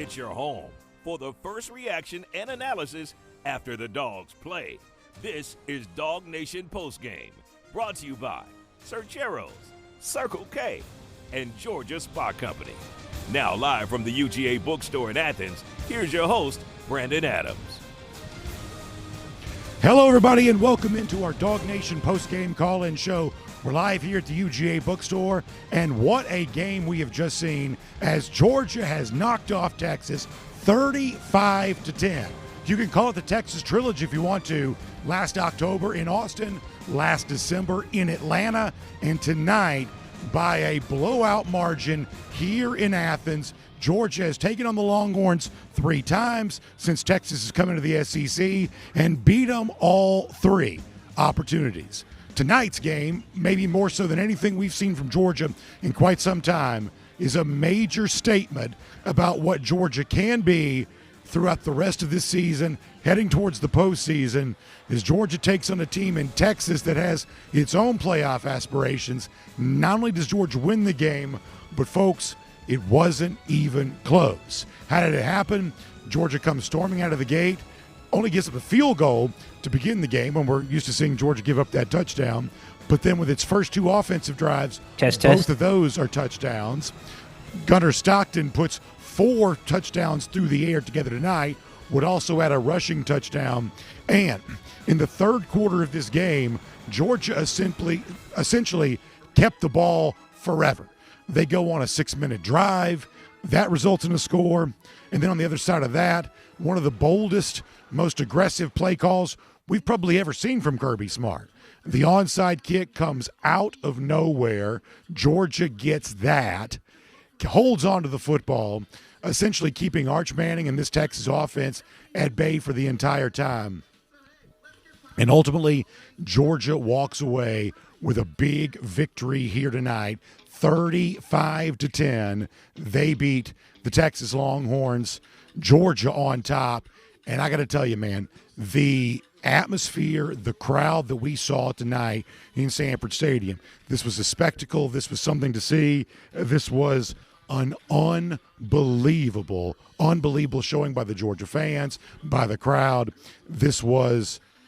It's your home for the first reaction and analysis after the Dogs play. This is DawgNation Postgame, brought to you by ServPro, Circle K, and Georgia Spa Company. Now live from the UGA bookstore in Athens, here's your host, Brandon Adams. Hello, everybody, and welcome into our DawgNation Postgame call-in show. We're live here at the UGA bookstore, and what a game we have just seen as Georgia has knocked off Texas 35-10. You can call it the Texas Trilogy if you want to. Last October in Austin, last December in Atlanta, and tonight by a blowout margin here in Athens. Georgia has taken on the Longhorns 3 times since Texas has come into the SEC and beat them all 3 opportunities. Tonight's game, maybe more so than anything we've seen from Georgia in quite some time, is a major statement about what Georgia can be throughout the rest of this season, heading towards the postseason, as Georgia takes on a team in Texas that has its own playoff aspirations. Not only does Georgia win the game, but folks, it wasn't even close. How did it happen? Georgia comes storming out of the gate, only gives up a field goal to begin the game, when we're used to seeing Georgia give up that touchdown. But then with its first 2 offensive drives, both of those are touchdowns. Gunnar Stockton puts 4 touchdowns through the air together tonight, would also add a rushing touchdown. And in the third quarter of this game, Georgia essentially kept the ball forever. They go on a 6-minute drive. That results in a score. And then on the other side of that, one of the boldest, most aggressive play calls we've probably ever seen from Kirby Smart. The onside kick comes out of nowhere. Georgia gets that, holds on to the football, essentially keeping Arch Manning and this Texas offense at bay for the entire time. And ultimately, Georgia walks away with a big victory here tonight, 35-10. They beat the Texas Longhorns, Georgia on top. And I got to tell you, man, the atmosphere, the crowd that we saw tonight in Sanford Stadium, this was a spectacle. This was something to see. This was an unbelievable showing by the Georgia fans, by the crowd.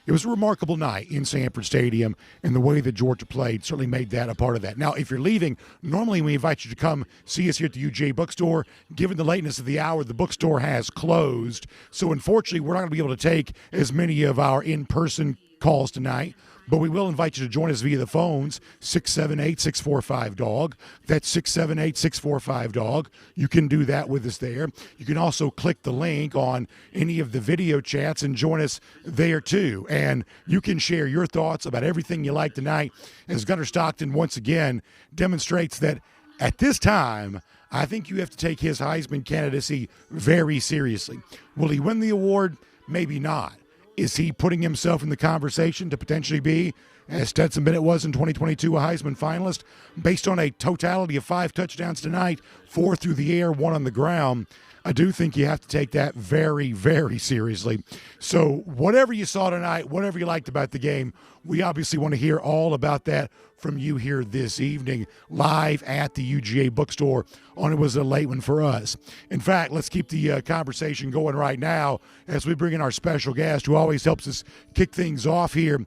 It was a remarkable night in Sanford Stadium, and the way that Georgia played certainly made that a part of that. Now, if you're leaving, normally we invite you to come see us here at the UGA bookstore. Given the lateness of the hour, the bookstore has closed. So unfortunately, we're not going to be able to take as many of our in-person calls tonight, but we will invite you to join us via the phones, 678-645-DAWG. That's 678-645-DAWG. You can do that with us there. You can also click the link on any of the video chats and join us there too. And you can share your thoughts about everything you like tonight, as Gunnar Stockton once again demonstrates that at this time, I think you have to take his Heisman candidacy very seriously. Will he win the award? Maybe not. Is he putting himself in the conversation to potentially be, as Stetson Bennett was in 2022, a Heisman finalist, based on a totality of 5 touchdowns tonight, 4 through the air, 1 on the ground? I do think you have to take that very, very seriously. So whatever you saw tonight, whatever you liked about the game, we obviously want to hear all about that from you here this evening, live at the UGA bookstore on It Was a Late One for Us. In fact, let's keep the conversation going right now as we bring in our special guest who always helps us kick things off here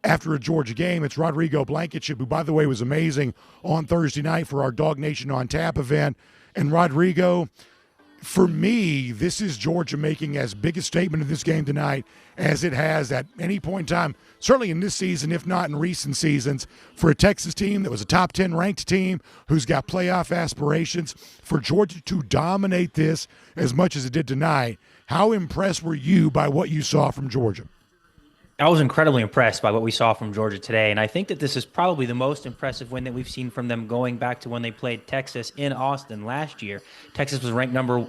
after a Georgia game. It's Rodrigo Blankenship, who, by the way, was amazing on Thursday night for our DawgNation on Tap event. And Rodrigo, for me, this is Georgia making as big a statement in this game tonight as it has at any point in time, certainly in this season, if not in recent seasons, for a Texas team that was a top 10 ranked team who's got playoff aspirations. For Georgia to dominate this as much as it did tonight, how impressed were you by what you saw from Georgia? I was incredibly impressed by what we saw from Georgia today, and I think that this is probably the most impressive win that we've seen from them going back to when they played Texas in Austin last year. Texas was ranked number 1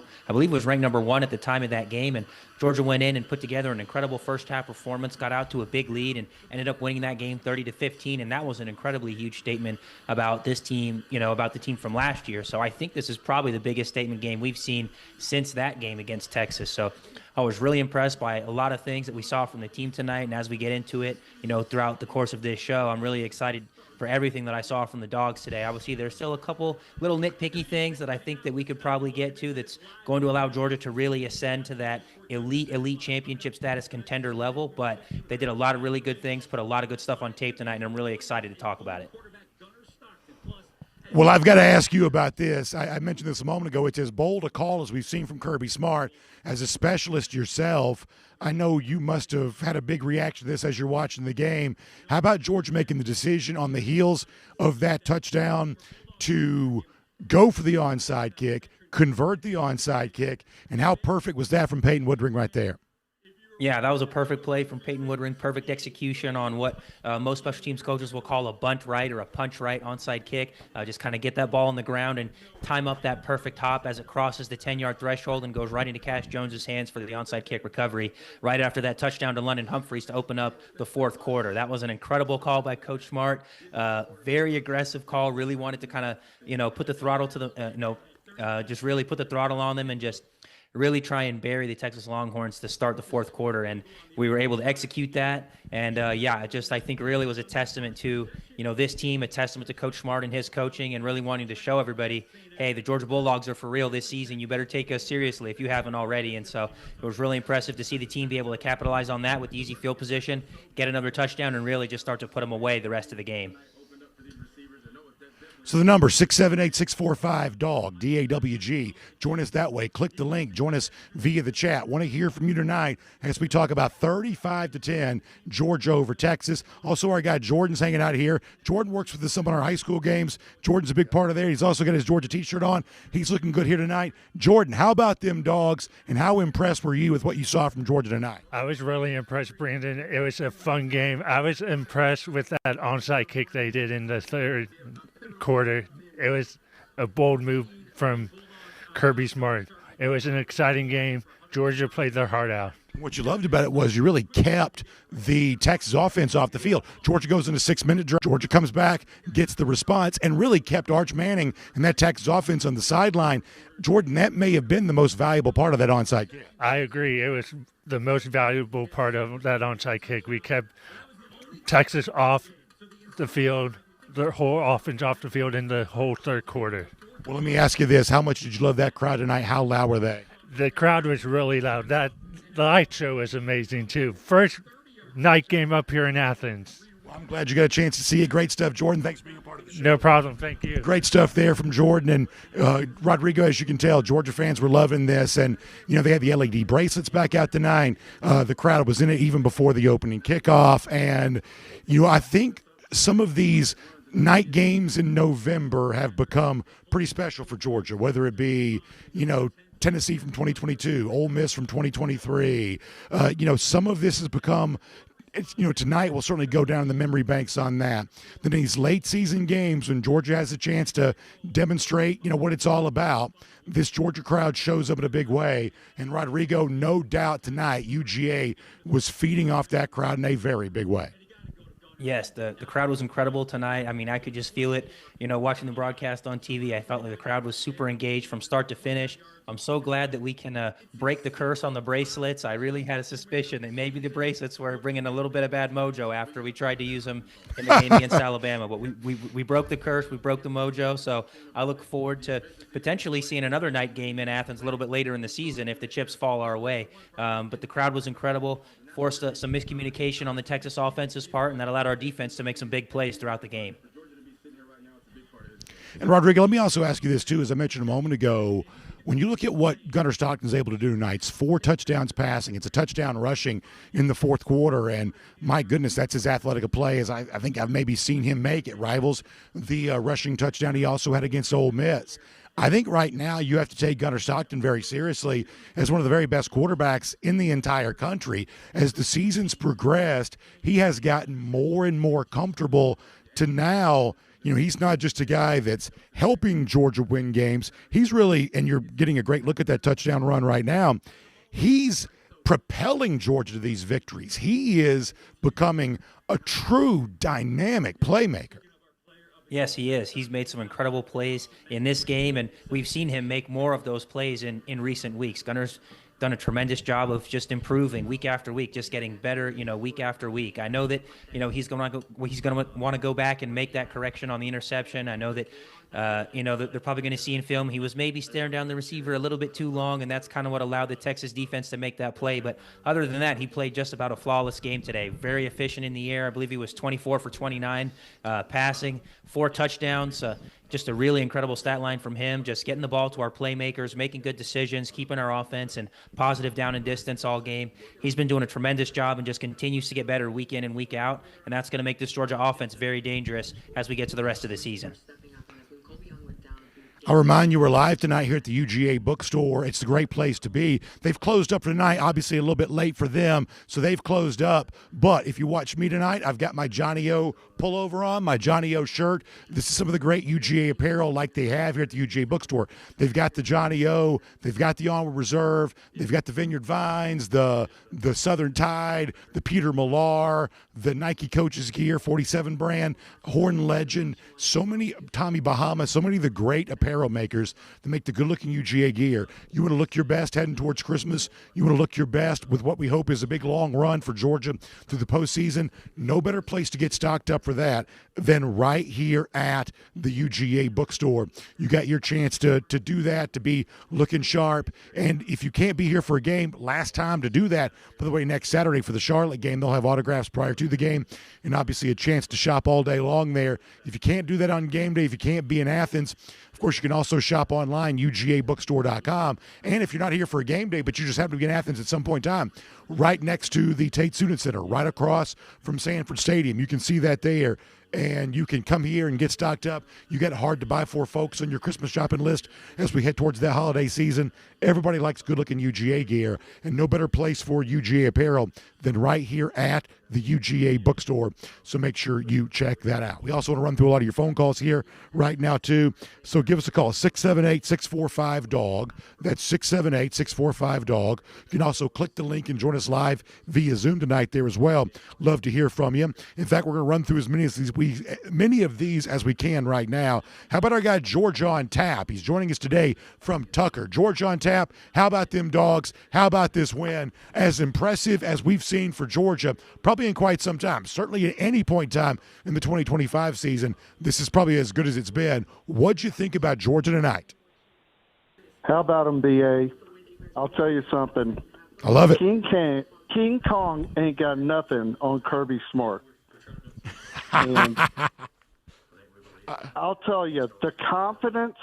at the time of that game, and Georgia went in and put together an incredible first-half performance, got out to a big lead, and ended up winning that game 30-15, and that was an incredibly huge statement about this team, about the team from last year. So I think this is probably the biggest statement game we've seen since that game against Texas. So I was really impressed by a lot of things that we saw from the team tonight. And as we get into it, throughout the course of this show, I'm really excited for everything that I saw from the Dogs today. Obviously, there's still a couple little nitpicky things that I think that we could probably get to that's going to allow Georgia to really ascend to that elite championship status contender level. But they did a lot of really good things, put a lot of good stuff on tape tonight, and I'm really excited to talk about it. Well, I've got to ask you about this. I mentioned this a moment ago. It's as bold a call as we've seen from Kirby Smart. As a specialist yourself, I know you must have had a big reaction to this as you're watching the game. How about Georgia making the decision on the heels of that touchdown to go for the onside kick, convert the onside kick, and how perfect was that from Peyton Woodring right there? Yeah, that was a perfect play from Peyton Woodring, perfect execution on what most special teams coaches will call a bunt right or a punch right onside kick. Just kind of get that ball on the ground and time up that perfect hop as it crosses the 10-yard threshold and goes right into Cash Jones's hands for the onside kick recovery right after that touchdown to London Humphreys to open up the fourth quarter. That was an incredible call by Coach Smart. Very aggressive call, really wanted to kind of, put the throttle to the, just really put the throttle on them and just really try and bury the Texas Longhorns to start the fourth quarter, and we were able to execute that. And I think really was a testament to this team, a testament to Coach Smart and his coaching, and really wanting to show everybody, hey, the Georgia Bulldogs are for real this season. You better take us seriously if you haven't already. And so it was really impressive to see the team be able to capitalize on that with the easy field position, get another touchdown, and really just start to put them away the rest of the game. So the number, 678-645-DAWG, D-A-W-G. Join us that way. Click the link. Join us via the chat. Want to hear from you tonight as we talk about 35-10, Georgia over Texas. Also, our guy Jordan's hanging out here. Jordan works with us some on our high school games. Jordan's a big part of there. He's also got his Georgia T-shirt on. He's looking good here tonight. Jordan, how about them Dogs, and how impressed were you with what you saw from Georgia tonight? I was really impressed, Brandon. It was a fun game. I was impressed with that onside kick they did in the third quarter. It was a bold move from Kirby Smart. It was an exciting game. Georgia played their heart out. What you loved about it was you really kept the Texas offense off the field. Georgia goes into 6-minute drill. Georgia comes back, gets the response, and really kept Arch Manning and that Texas offense on the sideline. Jordan, that may have been the most valuable part of that onside kick. I agree. It was the most valuable part of that onside kick. We kept Texas off the field, their whole offense off the field in the whole third quarter. Well, let me ask you this. How much did you love that crowd tonight? How loud were they? The crowd was really loud. The light show was amazing, too. First night game up here in Athens. Well, I'm glad you got a chance to see it. Great stuff, Jordan. Thanks for being a part of the show. No problem. Thank you. Great stuff there from Jordan. And Rodrigo, as you can tell, Georgia fans were loving this. And, they had the LED bracelets back out tonight. The crowd was in it even before the opening kickoff. And, I think some of these night games in November have become pretty special for Georgia, whether it be, Tennessee from 2022, Ole Miss from 2023. Some of this has become, tonight will certainly go down in the memory banks on that. Then these late season games when Georgia has a chance to demonstrate, what it's all about, this Georgia crowd shows up in a big way. And Rodrigo, no doubt tonight, UGA was feeding off that crowd in a very big way. Yes, the crowd was incredible tonight. I mean, I could just feel it, watching the broadcast on TV. I felt like the crowd was super engaged from start to finish. I'm so glad that we can break the curse on the bracelets. I really had a suspicion that maybe the bracelets were bringing a little bit of bad mojo after we tried to use them in the game against Alabama. But we broke the curse. We broke the mojo. So I look forward to potentially seeing another night game in Athens a little bit later in the season if the chips fall our way. But the crowd was incredible. Forced some miscommunication on the Texas offense's part, and that allowed our defense to make some big plays throughout the game. And Rodrigo, let me also ask you this too. As I mentioned a moment ago, when you look at what Gunnar Stockton's able to do tonight, it's 4 touchdowns passing, it's a touchdown rushing in the fourth quarter, and my goodness, that's as athletic a play as I think I've maybe seen him make. It rivals the rushing touchdown he also had against Ole Miss. I think right now you have to take Gunnar Stockton very seriously as one of the very best quarterbacks in the entire country. As the season's progressed, he has gotten more and more comfortable to now, he's not just a guy that's helping Georgia win games. He's really, and you're getting a great look at that touchdown run right now, he's propelling Georgia to these victories. He is becoming a true dynamic playmaker. Yes, he is. He's made some incredible plays in this game, and we've seen him make more of those plays in recent weeks. Gunnar's done a tremendous job of just improving week after week, just getting better, week after week. I know that, he's going to want to go back and make that correction on the interception. I know that, that they're probably going to see in film he was maybe staring down the receiver a little bit too long, and that's kind of what allowed the Texas defense to make that play. But other than that, he played just about a flawless game today. Very efficient in the air. I believe he was 24 for 29 passing, 4 touchdowns. Just a really incredible stat line from him, just getting the ball to our playmakers, making good decisions, keeping our offense and positive down and distance all game. He's been doing a tremendous job and just continues to get better week in and week out, and that's going to make this Georgia offense very dangerous as we get to the rest of the season. I'll remind you, we're live tonight here at the UGA bookstore. It's a great place to be. They've closed up for tonight, obviously a little bit late for them, so they've closed up. But if you watch me tonight, I've got my Johnny O pullover on, my Johnny O shirt. This is some of the great UGA apparel like they have here at the UGA bookstore. They've got the Johnny O, they've got the Onward Reserve, they've got the Vineyard Vines, the Southern Tide, the Peter Millar, the Nike Coaches Gear 47 brand, Horn Legend, so many, Tommy Bahama, so many of the great apparel makers that make the good-looking UGA gear. You want to look your best heading towards Christmas. You want to look your best with what we hope is a big long run for Georgia through the postseason. No better place to get stocked up for that than right here at the UGA bookstore. You got your chance to do that, to be looking sharp. And if you can't be here for a game, last time to do that, by the way, next Saturday for the Charlotte game, they'll have autographs prior to the game and obviously a chance to shop all day long there. If you can't do that on game day, if you can't be in Athens, of course, you can also shop online, UGAbookstore.com. And if you're not here for a game day, but you just happen to be in Athens at some point in time, right next to the Tate Student Center, right across from Sanford Stadium, you can see that there. And you can come here and get stocked up. You got hard to buy for folks on your Christmas shopping list as we head towards that holiday season. Everybody likes good-looking UGA gear, and no better place for UGA apparel than right here at the UGA bookstore. So make sure you check that out. We also want to run through a lot of your phone calls here right now, too. So give us a call, 678-645-DAWG. That's 678-645-DAWG. You can also click the link and join us live via Zoom tonight there as well. Love to hear from you. In fact, we're going to run through as many of these as we can right now. How about our guy George on tap? He's joining us today from Tucker. George on tap, how about them Dogs? How about this win? As impressive as we've seen for Georgia, probably in quite some time, certainly at any point in time in the 2025 season, this is probably as good as it's been. What'd you think about Georgia tonight? How about them, BA? I'll tell you something. I love it. King Kong ain't got nothing on Kirby Smart. And I'll tell you, the confidence,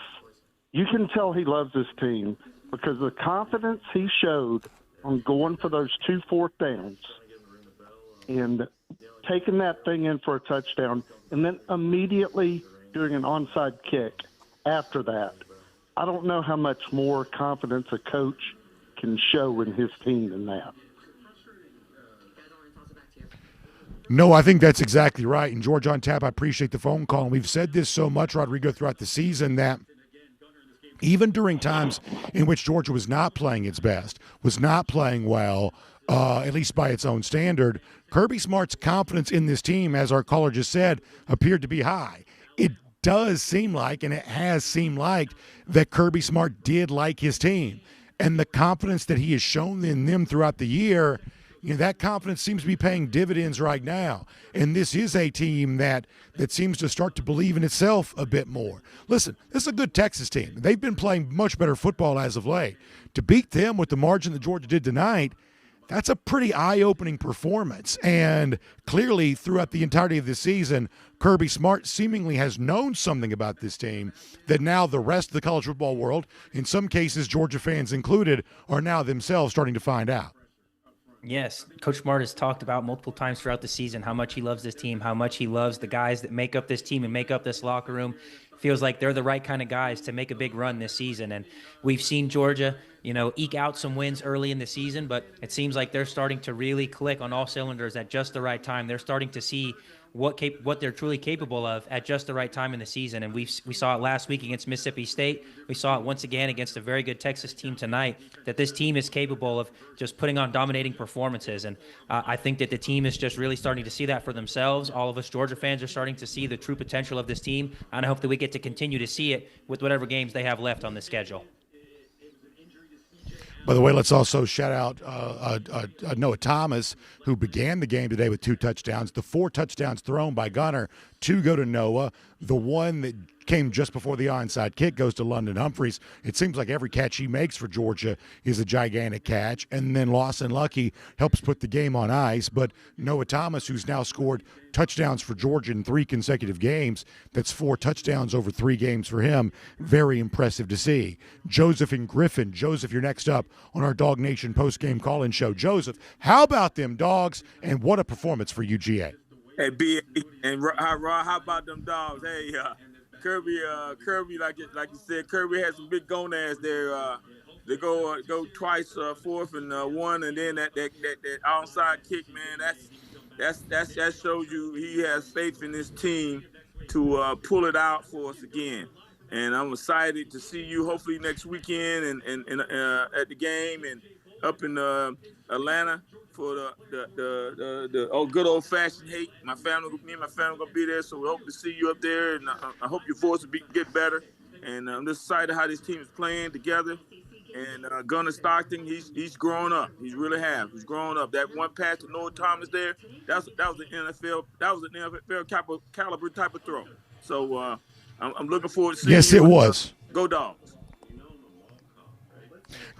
you can tell he loves his team because the confidence he showed on going for those 2 4th downs and taking that thing in for a touchdown and then immediately doing an onside kick after that. I don't know how much more confidence a coach can show in his team than that. No, I think that's exactly right. And George on tap, I appreciate the phone call. And we've said this so much, Rodrigo, throughout the season that even during times in which Georgia was not playing its best, was not playing well, at least by its own standard, Kirby Smart's confidence in this team, as our caller just said, appeared to be high. It does seem like, and it has seemed like, that Kirby Smart did like his team. And the confidence that he has shown in them throughout the year, that confidence seems to be paying dividends right now. And this is a team that seems to start to believe in itself a bit more. Listen, this is a good Texas team. They've been playing much better football as of late. To beat them with the margin that Georgia did tonight, that's a pretty eye-opening performance. And clearly, throughout the entirety of the season, Kirby Smart seemingly has known something about this team that now the rest of the college football world, in some cases Georgia fans included, are now themselves starting to find out. Yes, Coach Smart has talked about multiple times throughout the season how much he loves this team, how much he loves the guys that make up this team and make up this locker room. Feels like they're the right kind of guys to make a big run this season. And we've seen Georgia, eke out some wins early in the season, but it seems like they're starting to really click on all cylinders at just the right time. They're starting to see what they're truly capable of at just the right time in the season. And we saw it last week against Mississippi State. We saw it once again against a very good Texas team tonight, that this team is capable of just putting on dominating performances. And I think that the team is just really starting to see that for themselves. All of us Georgia fans are starting to see the true potential of this team. And I hope that we get to continue to see it with whatever games they have left on the schedule. By the way, let's also shout out Noah Thomas, who began the game today with 2 touchdowns. The 4 touchdowns thrown by Gunner, 2 go to Noah. The one that came just before the onside kick goes to London Humphreys. It seems like every catch he makes for Georgia is a gigantic catch. And then Lawson Lucky helps put the game on ice. But Noah Thomas, who's now scored touchdowns for Georgia in 3 consecutive games, that's 4 touchdowns over 3 games for him. Very impressive to see. Joseph and Griffin. Joseph, you're next up on our DawgNation postgame call-in show. Joseph, how about them Dogs, and what a performance for UGA. Hey, B and Rod, how about them Dogs? Hey, Kirby, like you said, Kirby has some big gonads there. They go twice, 4th and 1, and then that onside kick, man. That shows you he has faith in his team to pull it out for us again. And I'm excited to see you hopefully next weekend and at the game and up in Atlanta for the good old fashioned hate. Me and my family gonna be there, so we hope to see you up there. And I hope your voice will get better. And I'm just excited how this team is playing together. And Gunner Stockton, he's grown up. He really has. He's grown up. That one pass to Noah Thomas there, that was an NFL caliber type of throw. So I'm looking forward to seeing. Yes, it was. Go Dogs.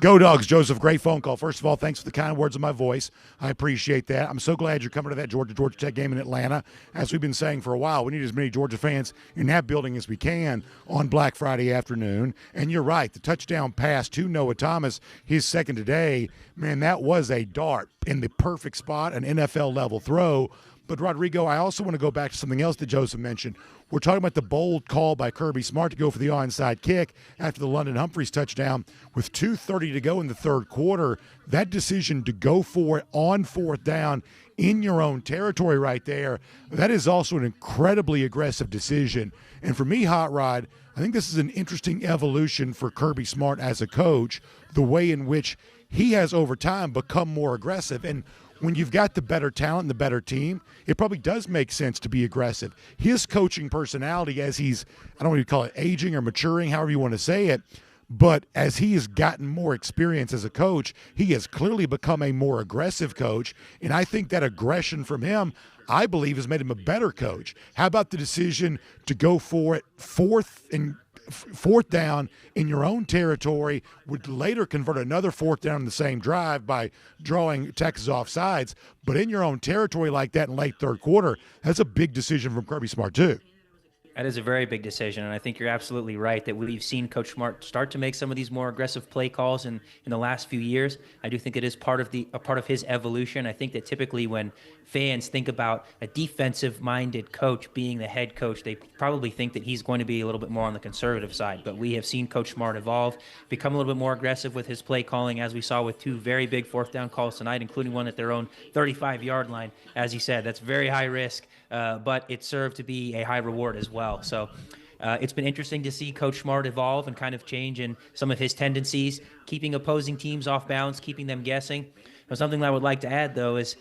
Go Dogs, Joseph. Great phone call. First of all, thanks for the kind words of my voice. I appreciate that. I'm so glad you're coming to that Georgia Tech game in Atlanta. As we've been saying for a while, we need as many Georgia fans in that building as we can on Black Friday afternoon. And you're right, the touchdown pass to Noah Thomas, his second today, man, that was a dart in the perfect spot, an NFL-level throw. But, Rodrigo, I also want to go back to something else that Joseph mentioned. We're talking about the bold call by Kirby Smart to go for the onside kick after the London Humphreys touchdown. With 2:30 to go in the third quarter, that decision to go for it on 4th down in your own territory right there, that is also an incredibly aggressive decision. And for me, Hot Rod, I think this is an interesting evolution for Kirby Smart as a coach, the way in which he has over time become more aggressive. And when you've got the better talent and the better team, it probably does make sense to be aggressive. His coaching personality, as he's, I don't want to call it aging or maturing, however you want to say it, but as he has gotten more experience as a coach, he has clearly become a more aggressive coach. And I think that aggression from him, I believe, has made him a better coach. How about the decision to go for it 4th down in your own territory, would later convert another 4th down in the same drive by drawing Texas off sides, but in your own territory like that in late third quarter, that's a big decision from Kirby Smart too. That is a very big decision, and I think you're absolutely right that we've seen Coach Smart start to make some of these more aggressive play calls in the last few years. I do think it is part of his evolution. I think that typically when fans think about a defensive-minded coach being the head coach, they probably think that he's going to be a little bit more on the conservative side. But we have seen Coach Smart evolve, become a little bit more aggressive with his play calling, as we saw with 2 very big 4th down calls tonight, including one at their own 35-yard line. As he said, that's very high risk, but it served to be a high reward as well. So it's been interesting to see Coach Smart evolve and kind of change in some of his tendencies, keeping opposing teams off balance, keeping them guessing. Now, something that I would like to add, though, is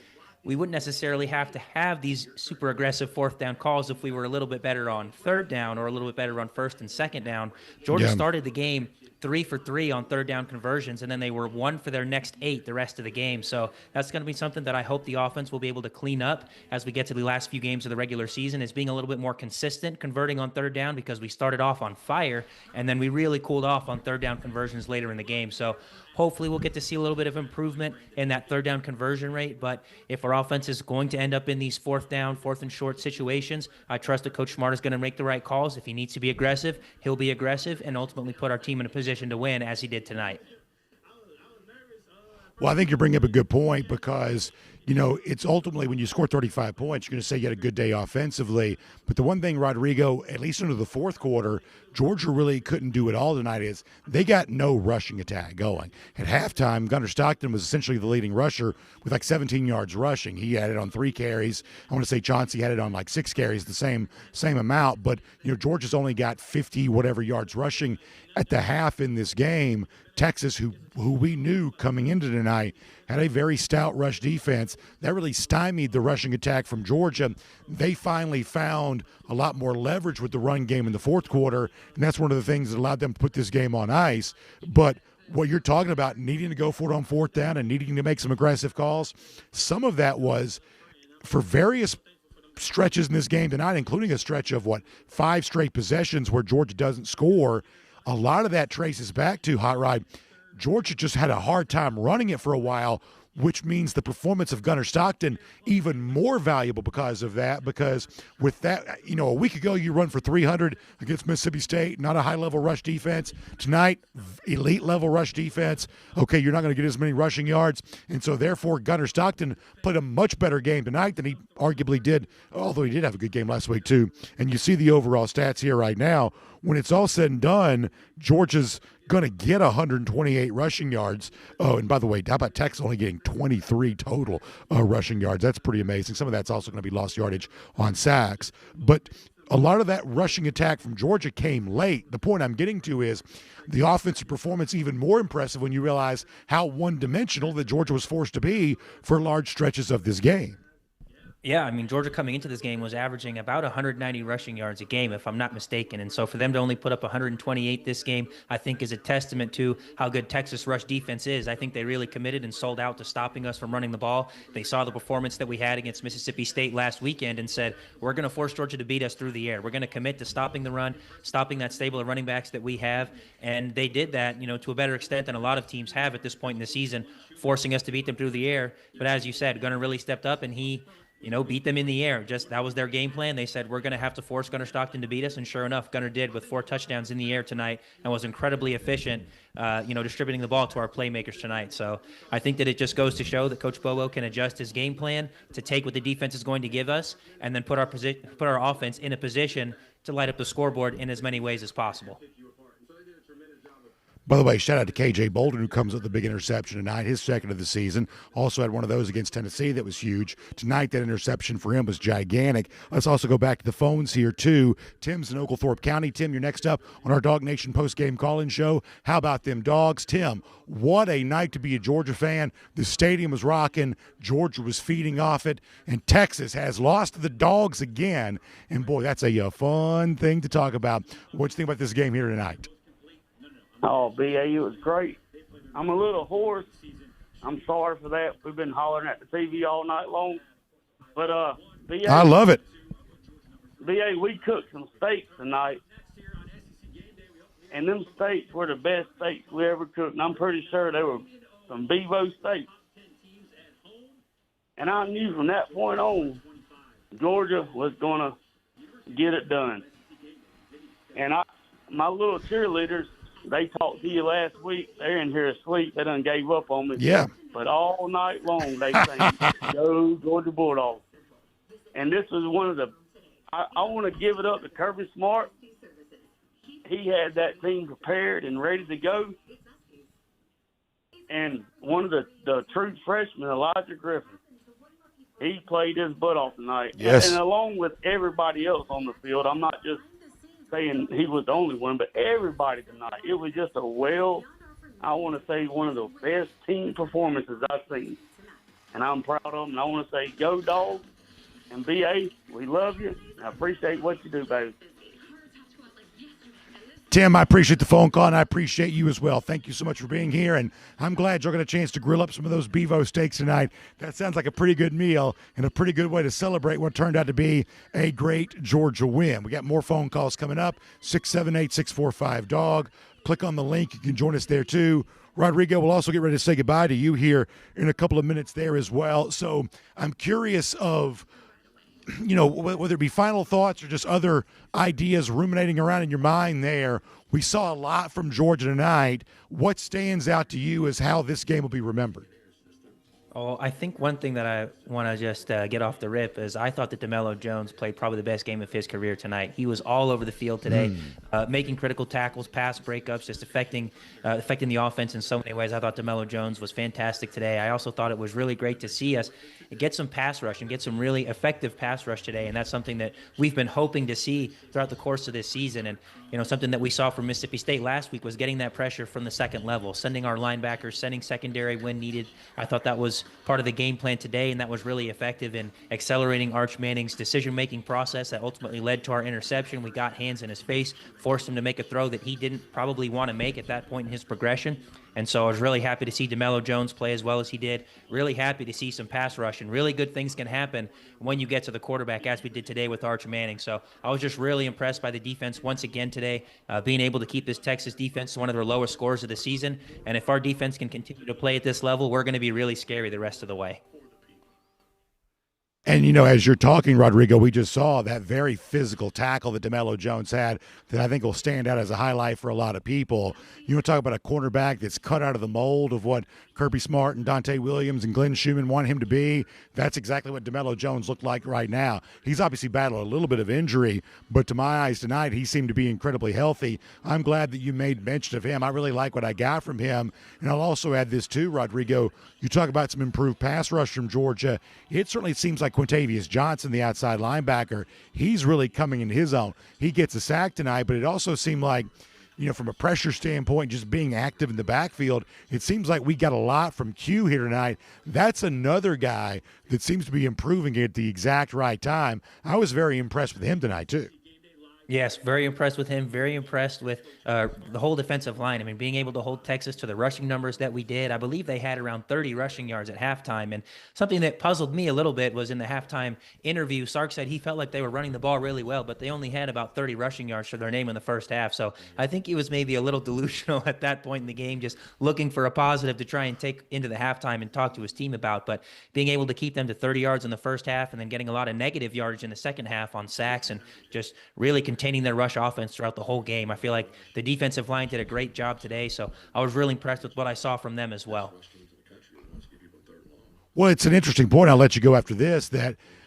we wouldn't necessarily have to have these super aggressive 4th down calls if we were a little bit better on 3rd down or a little bit better on 1st and 2nd down. Georgia started the game 3 for 3 on 3rd down conversions, and then they were 1 for their next 8 the rest of the game. So that's going to be something that I hope the offense will be able to clean up as we get to the last few games of the regular season, is being a little bit more consistent converting on 3rd down, because we started off on fire and then we really cooled off on 3rd down conversions later in the game. So hopefully we'll get to see a little bit of improvement in that 3rd down conversion rate. But if our offense is going to end up in these 4th down, 4th and short situations, I trust that Coach Smart is going to make the right calls. If he needs to be aggressive, he'll be aggressive and ultimately put our team in a position to win, as he did tonight. Well, I think you're bringing up a good point, because, you know, it's ultimately when you score 35 points, you're going to say you had a good day offensively. But the one thing, Rodrigo, at least into the fourth quarter, Georgia really couldn't do it all tonight, is they got no rushing attack going. At halftime, Gunner Stockton was essentially the leading rusher with like 17 yards rushing. He had it on 3 carries. I want to say Chauncey had it on like 6 carries, the same amount. But, you know, Georgia's only got 50 whatever yards rushing at the half in this game. Texas, who we knew coming into tonight, had a very stout rush defense. That really stymied the rushing attack from Georgia. They finally found a lot more leverage with the run game in the fourth quarter, and that's one of the things that allowed them to put this game on ice. But what you're talking about, needing to go for it on fourth down and needing to make some aggressive calls, some of that was for various stretches in this game tonight, including a stretch of 5 straight possessions where Georgia doesn't score. A lot of that traces back to Hot Rod. Georgia just had a hard time running it for a while, which means the performance of Gunnar Stockton even more valuable because of that. Because with that, a week ago you run for 300 against Mississippi State, not a high-level rush defense. Tonight, elite-level rush defense. Okay, you're not going to get as many rushing yards. And so, therefore, Gunnar Stockton played a much better game tonight than he arguably did, although he did have a good game last week too. And you see the overall stats here right now. When it's all said and done, Georgia's going to get 128 rushing yards. Oh, and by the way, how about Texas only getting 23 total rushing yards? That's pretty amazing. Some of that's also going to be lost yardage on sacks. But a lot of that rushing attack from Georgia came late. The point I'm getting to is the offensive performance even more impressive when you realize how one-dimensional that Georgia was forced to be for large stretches of this game. Yeah, I mean, Georgia coming into this game was averaging about 190 rushing yards a game, if I'm not mistaken. And so for them to only put up 128 this game, I think is a testament to how good Texas rush defense is. I think they really committed and sold out to stopping us from running the ball. They saw the performance that we had against Mississippi State last weekend and said, we're going to force Georgia to beat us through the air. We're going to commit to stopping the run, stopping that stable of running backs that we have. And they did that, to a better extent than a lot of teams have at this point in the season, forcing us to beat them through the air. But as you said, Gunnar really stepped up and he beat them in the air. Just that was their game plan. They said, we're going to have to force Gunnar Stockton to beat us. And sure enough, Gunnar did with 4 touchdowns in the air tonight and was incredibly efficient, distributing the ball to our playmakers tonight. So I think that it just goes to show that Coach Bobo can adjust his game plan to take what the defense is going to give us and then put our offense in a position to light up the scoreboard in as many ways as possible. By the way, shout out to KJ Bolden, who comes with the big interception tonight, his second of the season. Also had one of those against Tennessee that was huge. Tonight, that interception for him was gigantic. Let's also go back to the phones here, too. Tim's in Oglethorpe County. Tim, you're next up on our DawgNation Postgame call-in show. How about them Dogs? Tim, what a night to be a Georgia fan. The stadium was rocking. Georgia was feeding off it. And Texas has lost to the Dogs again. And, boy, that's a fun thing to talk about. What do you think about this game here tonight? Oh, BA, it was great. I'm a little hoarse. I'm sorry for that. We've been hollering at the TV all night long. But, BA. I love it. BA, we cooked some steaks tonight. And them steaks were the best steaks we ever cooked. And I'm pretty sure they were some Bevo steaks. And I knew from that point on, Georgia was going to get it done. And my little cheerleaders, they talked to you last week. They're in here asleep. They done gave up on me. Yeah. But all night long they sang, "Go Georgia Bulldogs." And this was one of the – I want to give it up to Kirby Smart. He had that team prepared and ready to go. And one of the true freshmen, Elijah Griffin, he played his butt off tonight. Yes. And along with everybody else on the field, I'm not just saying he was the only one, but everybody tonight. It was just I want to say one of the best team performances I've seen. And I'm proud of them. And I want to say, go Dogs. And BA, we love you. I appreciate what you do, baby. Tim, I appreciate the phone call, and I appreciate you as well. Thank you so much for being here, and I'm glad you're going to get a chance to grill up some of those Bevo steaks tonight. That sounds like a pretty good meal and a pretty good way to celebrate what turned out to be a great Georgia win. We got more phone calls coming up, 678-645-DAWG. Click on the link. You can join us there, too. Rodrigo will also get ready to say goodbye to you here in a couple of minutes there as well. So I'm curious of – whether it be final thoughts or just other ideas ruminating around in your mind there. We saw a lot from Georgia tonight. What stands out to you as how this game will be remembered? Oh, I think one thing that I want to just get off the rip is I thought that DeMello Jones played probably the best game of his career tonight. He was all over the field today, making critical tackles, pass breakups, just affecting the offense in so many ways. I thought DeMello Jones was fantastic today. I also thought it was really great to see us get some pass rush and get some really effective pass rush today, and that's something that we've been hoping to see throughout the course of this season. And something that we saw from Mississippi State last week was getting that pressure from the second level, sending our linebackers, sending secondary when needed. I thought that was part of the game plan today, and that was really effective in accelerating Arch Manning's decision-making process that ultimately led to our interception. We got hands in his face, forced him to make a throw that he didn't probably want to make at that point in his progression. And so I was really happy to see DeMelo Jones play as well as he did. Really happy to see some pass rush, and really good things can happen when you get to the quarterback, as we did today with Arch Manning. So I was just really impressed by the defense once again today, being able to keep this Texas defense to one of their lowest scores of the season. And if our defense can continue to play at this level, we're going to be really scary the rest of the way. And, as you're talking, Rodrigo, we just saw that very physical tackle that DeMelo Jones had that I think will stand out as a highlight for a lot of people. You want to talk about a cornerback that's cut out of the mold of what Kirby Smart and Dante Williams and Glenn Schumann want him to be. That's exactly what DeMelo Jones looked like right now. He's obviously battled a little bit of injury, but to my eyes tonight, he seemed to be incredibly healthy. I'm glad that you made mention of him. I really like what I got from him. And I'll also add this too, Rodrigo. You talk about some improved pass rush from Georgia. It certainly seems like Quintavious Johnson, the outside linebacker, he's really coming in his own. He gets a sack tonight, but it also seemed like, from a pressure standpoint, just being active in the backfield, it seems like we got a lot from Q here tonight. That's another guy that seems to be improving at the exact right time. I was very impressed with him tonight, too. Yes, very impressed with him. Very impressed with the whole defensive line. I mean, being able to hold Texas to the rushing numbers that we did. I believe they had around 30 rushing yards at halftime. And something that puzzled me a little bit was in the halftime interview, Sark said he felt like they were running the ball really well, but they only had about 30 rushing yards for their name in the first half. So I think he was maybe a little delusional at that point in the game, just looking for a positive to try and take into the halftime and talk to his team about. But being able to keep them to 30 yards in the first half and then getting a lot of negative yardage in the second half on sacks and just really containing their rush offense throughout the whole game. I feel like the defensive line did a great job today, so I was really impressed with what I saw from them as well. Well, it's an interesting point. I'll let you go after this.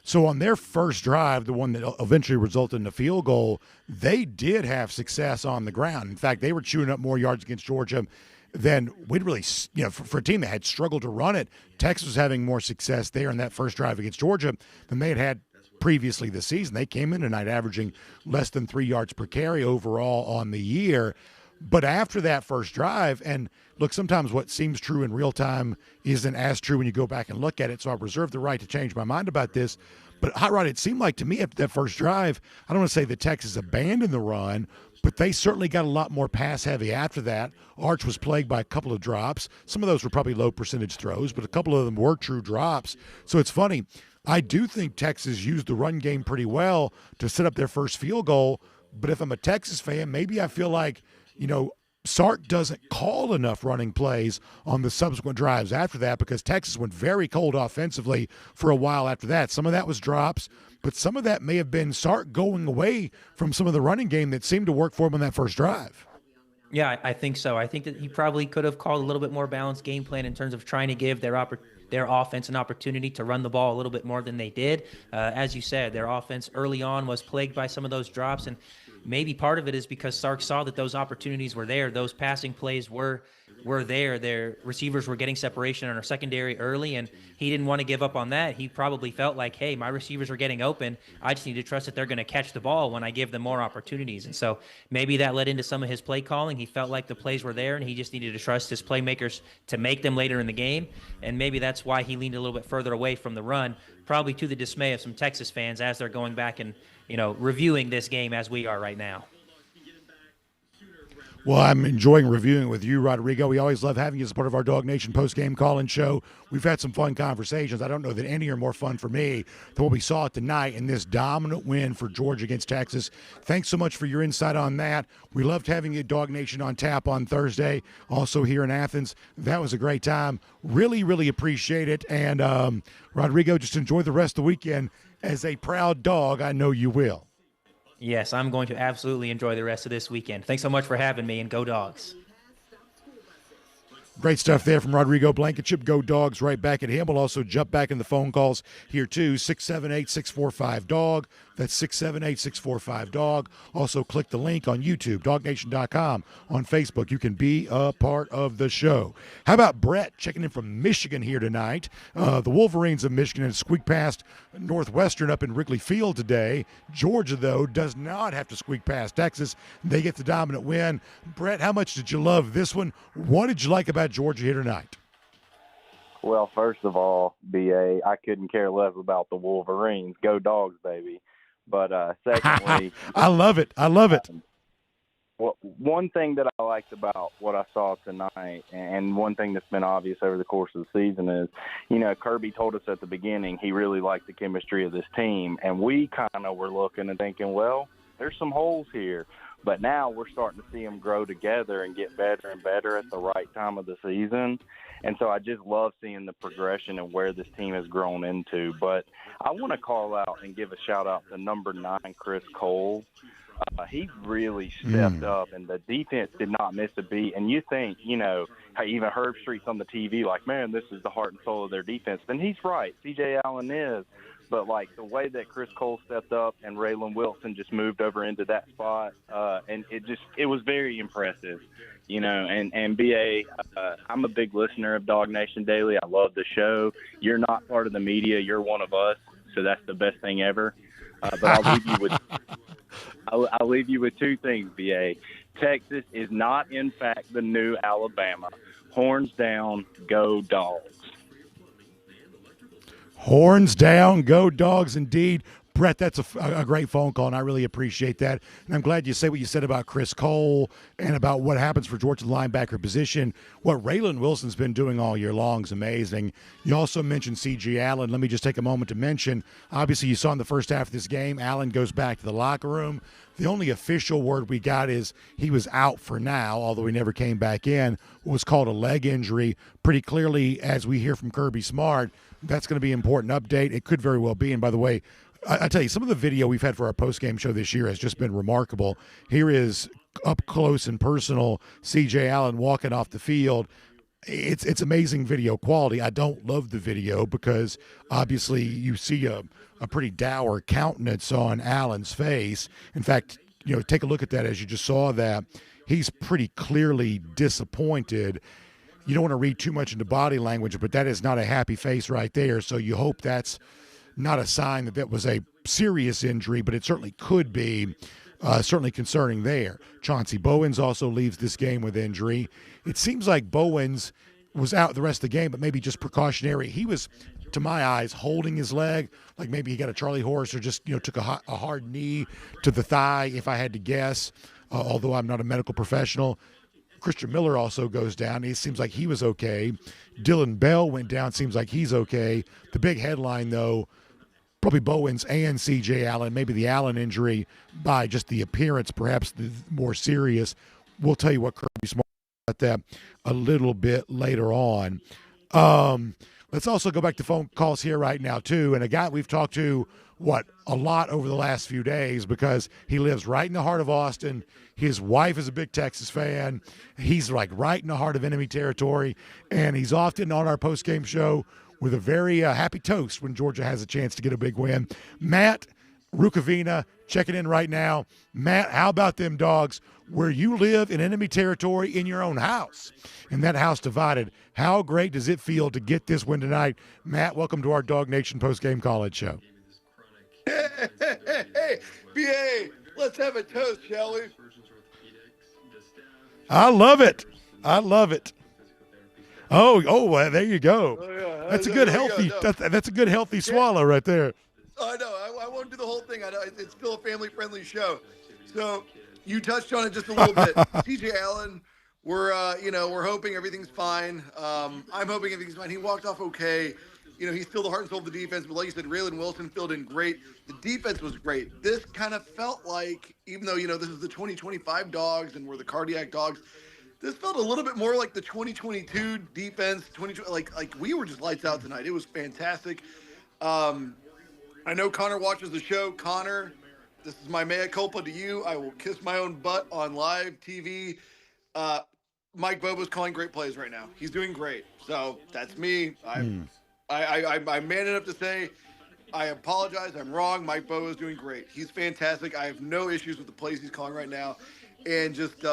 So on their first drive, the one that eventually resulted in a field goal, they did have success on the ground. In fact, they were chewing up more yards against Georgia than we'd really, for a team that had struggled to run it. Texas was having more success there in that first drive against Georgia than they had previously this season. They came in tonight averaging less than 3 yards per carry overall on the year. But after that first drive, and look, sometimes what seems true in real time isn't as true when you go back and look at it, so I reserve the right to change my mind about this. But, Hot Rod, it seemed like to me after that first drive, I don't want to say that Texas abandoned the run, but they certainly got a lot more pass-heavy after that. Arch was plagued by a couple of drops. Some of those were probably low-percentage throws, but a couple of them were true drops. So it's funny. I do think Texas used the run game pretty well to set up their first field goal, but if I'm a Texas fan, maybe I feel like, Sark doesn't call enough running plays on the subsequent drives after that because Texas went very cold offensively for a while after that. Some of that was drops, but some of that may have been Sark going away from some of the running game that seemed to work for him on that first drive. Yeah, I think so. I think that he probably could have called a little bit more balanced game plan in terms of trying to give their offense an opportunity to run the ball a little bit more than they did. As you said, their offense early on was plagued by some of those drops, and maybe part of it is because Sark saw that those opportunities were there. Those passing plays were there. Their receivers were getting separation on our secondary early, and he didn't want to give up on that. He probably felt like, hey, my receivers are getting open. I just need to trust that they're going to catch the ball when I give them more opportunities. And so maybe that led into some of his play calling. He felt like the plays were there, and he just needed to trust his playmakers to make them later in the game. And maybe that's why he leaned a little bit further away from the run, probably to the dismay of some Texas fans as they're going back and reviewing this game as we are right now. Well, I'm enjoying reviewing with you, Rodrigo. We always love having you as part of our DawgNation Postgame call-in show. We've had some fun conversations. I don't know that any are more fun for me than what we saw tonight in this dominant win for Georgia against Texas. Thanks so much for your insight on that. We loved having you at DawgNation on tap on Thursday, also here in Athens. That was a great time. Really, really appreciate it. And, Rodrigo, just enjoy the rest of the weekend. As a proud dog, I know you will. Yes, I'm going to absolutely enjoy the rest of this weekend. Thanks so much for having me, and go Dogs. Great stuff there from Rodrigo Blankenship. Go Dogs right back at him. We'll also jump back in the phone calls here, too. 678-645-DAWG. That's 678-645-DAWG. Also, click the link on YouTube, DawgNation.com. On Facebook, you can be a part of the show. How about Brett checking in from Michigan here tonight? The Wolverines of Michigan had squeaked past Northwestern up in Wrigley Field today. Georgia, though, does not have to squeak past Texas. They get the dominant win. Brett, how much did you love this one? What did you like about Georgia here tonight? Well, first of all, BA, I couldn't care less about the Wolverines. Go Dogs, baby. But secondly, I love it. I love it. Well, one thing that I liked about what I saw tonight, and one thing that's been obvious over the course of the season is, Kirby told us at the beginning he really liked the chemistry of this team, and we kind of were looking and thinking, well, there's some holes here. But now we're starting to see them grow together and get better and better at the right time of the season. And so I just love seeing the progression and where this team has grown into. But I want to call out and give a shout-out to number 9, Chris Cole. He really stepped up, and the defense did not miss a beat. And you think, how even Herb Street's on the TV like, man, this is the heart and soul of their defense. And he's right. C.J. Allen is. But, the way that Chris Cole stepped up and Raylan Wilson just moved over into that spot, and it was very impressive, And B.A., I'm a big listener of Dawg Nation Daily. I love the show. You're not part of the media. You're one of us, so that's the best thing ever. But I'll leave you with two things, B.A. Texas is not, in fact, the new Alabama. Horns down, go Dogs. Horns down, go Dogs indeed. Brett, that's a great phone call, and I really appreciate that. And I'm glad you say what you said about Chris Cole and about what happens for Georgia's linebacker position. What Raylan Wilson's been doing all year long is amazing. You also mentioned C.J. Allen. Let me just take a moment to mention, obviously you saw in the first half of this game, Allen goes back to the locker room. The only official word we got is he was out for now, although he never came back in. It was called a leg injury. Pretty clearly, as we hear from Kirby Smart, that's going to be an important update. It could very well be. And by the way, I tell you, some of the video we've had for our postgame show this year has just been remarkable. Here is up close and personal C.J. Allen walking off the field. It's amazing video quality. I don't love the video because obviously you see a pretty dour countenance on Allen's face. In fact, take a look at that as you just saw that. He's pretty clearly disappointed. You don't want to read too much into body language, but that is not a happy face right there. So you hope that's not a sign that was a serious injury, but it certainly could be. Certainly concerning there. Chauncey Bowens also leaves this game with injury. It seems like Bowens was out the rest of the game, but maybe just precautionary. He was, to my eyes, holding his leg, like maybe he got a Charlie horse or just took a hard knee to the thigh, if I had to guess, although I'm not a medical professional. Christian Miller also goes down. It seems like he was okay. Dylan Bell went down. Seems like he's okay. The big headline, though, probably Bowens and C.J. Allen, maybe the Allen injury by just the appearance, perhaps the more serious. We'll tell you what Kirby Smart about that a little bit later on. Let's also go back to phone calls here right now, too. And a guy we've talked to, a lot over the last few days because he lives right in the heart of Austin. His wife is a big Texas fan. He's right in the heart of enemy territory. And he's often on our postgame show with a very happy toast when Georgia has a chance to get a big win. Matt Rukavina checking in right now. Matt, how about them Dogs where you live in enemy territory in your own house and that house divided? How great does it feel to get this win tonight? Matt, welcome to our Dawg Nation Postgame College show. Hey, BA, let's have a toast, shall we? I love it. Oh, there you go. Oh, yeah. That's a good healthy. That's a good healthy swallow right there. I know. I won't do the whole thing. I know it's still a family-friendly show. So you touched on it just a little bit. C.J. Allen, we're hoping everything's fine. I'm hoping everything's fine. He walked off okay. He's still the heart and soul of the defense. But like you said, Raylan Wilson filled in great. The defense was great. This kind of felt like, even though this is the 2025 Dogs and we're the cardiac Dogs. This felt a little bit more like the 2022 defense. Like we were just lights out tonight. It was fantastic. I know Connor watches the show. Connor, this is my mea culpa to you. I will kiss my own butt on live TV. Mike Bobo's calling great plays right now. He's doing great. So that's me. I'm man enough to say I apologize. I'm wrong. Mike Bobo's doing great. He's fantastic. I have no issues with the plays he's calling right now. And just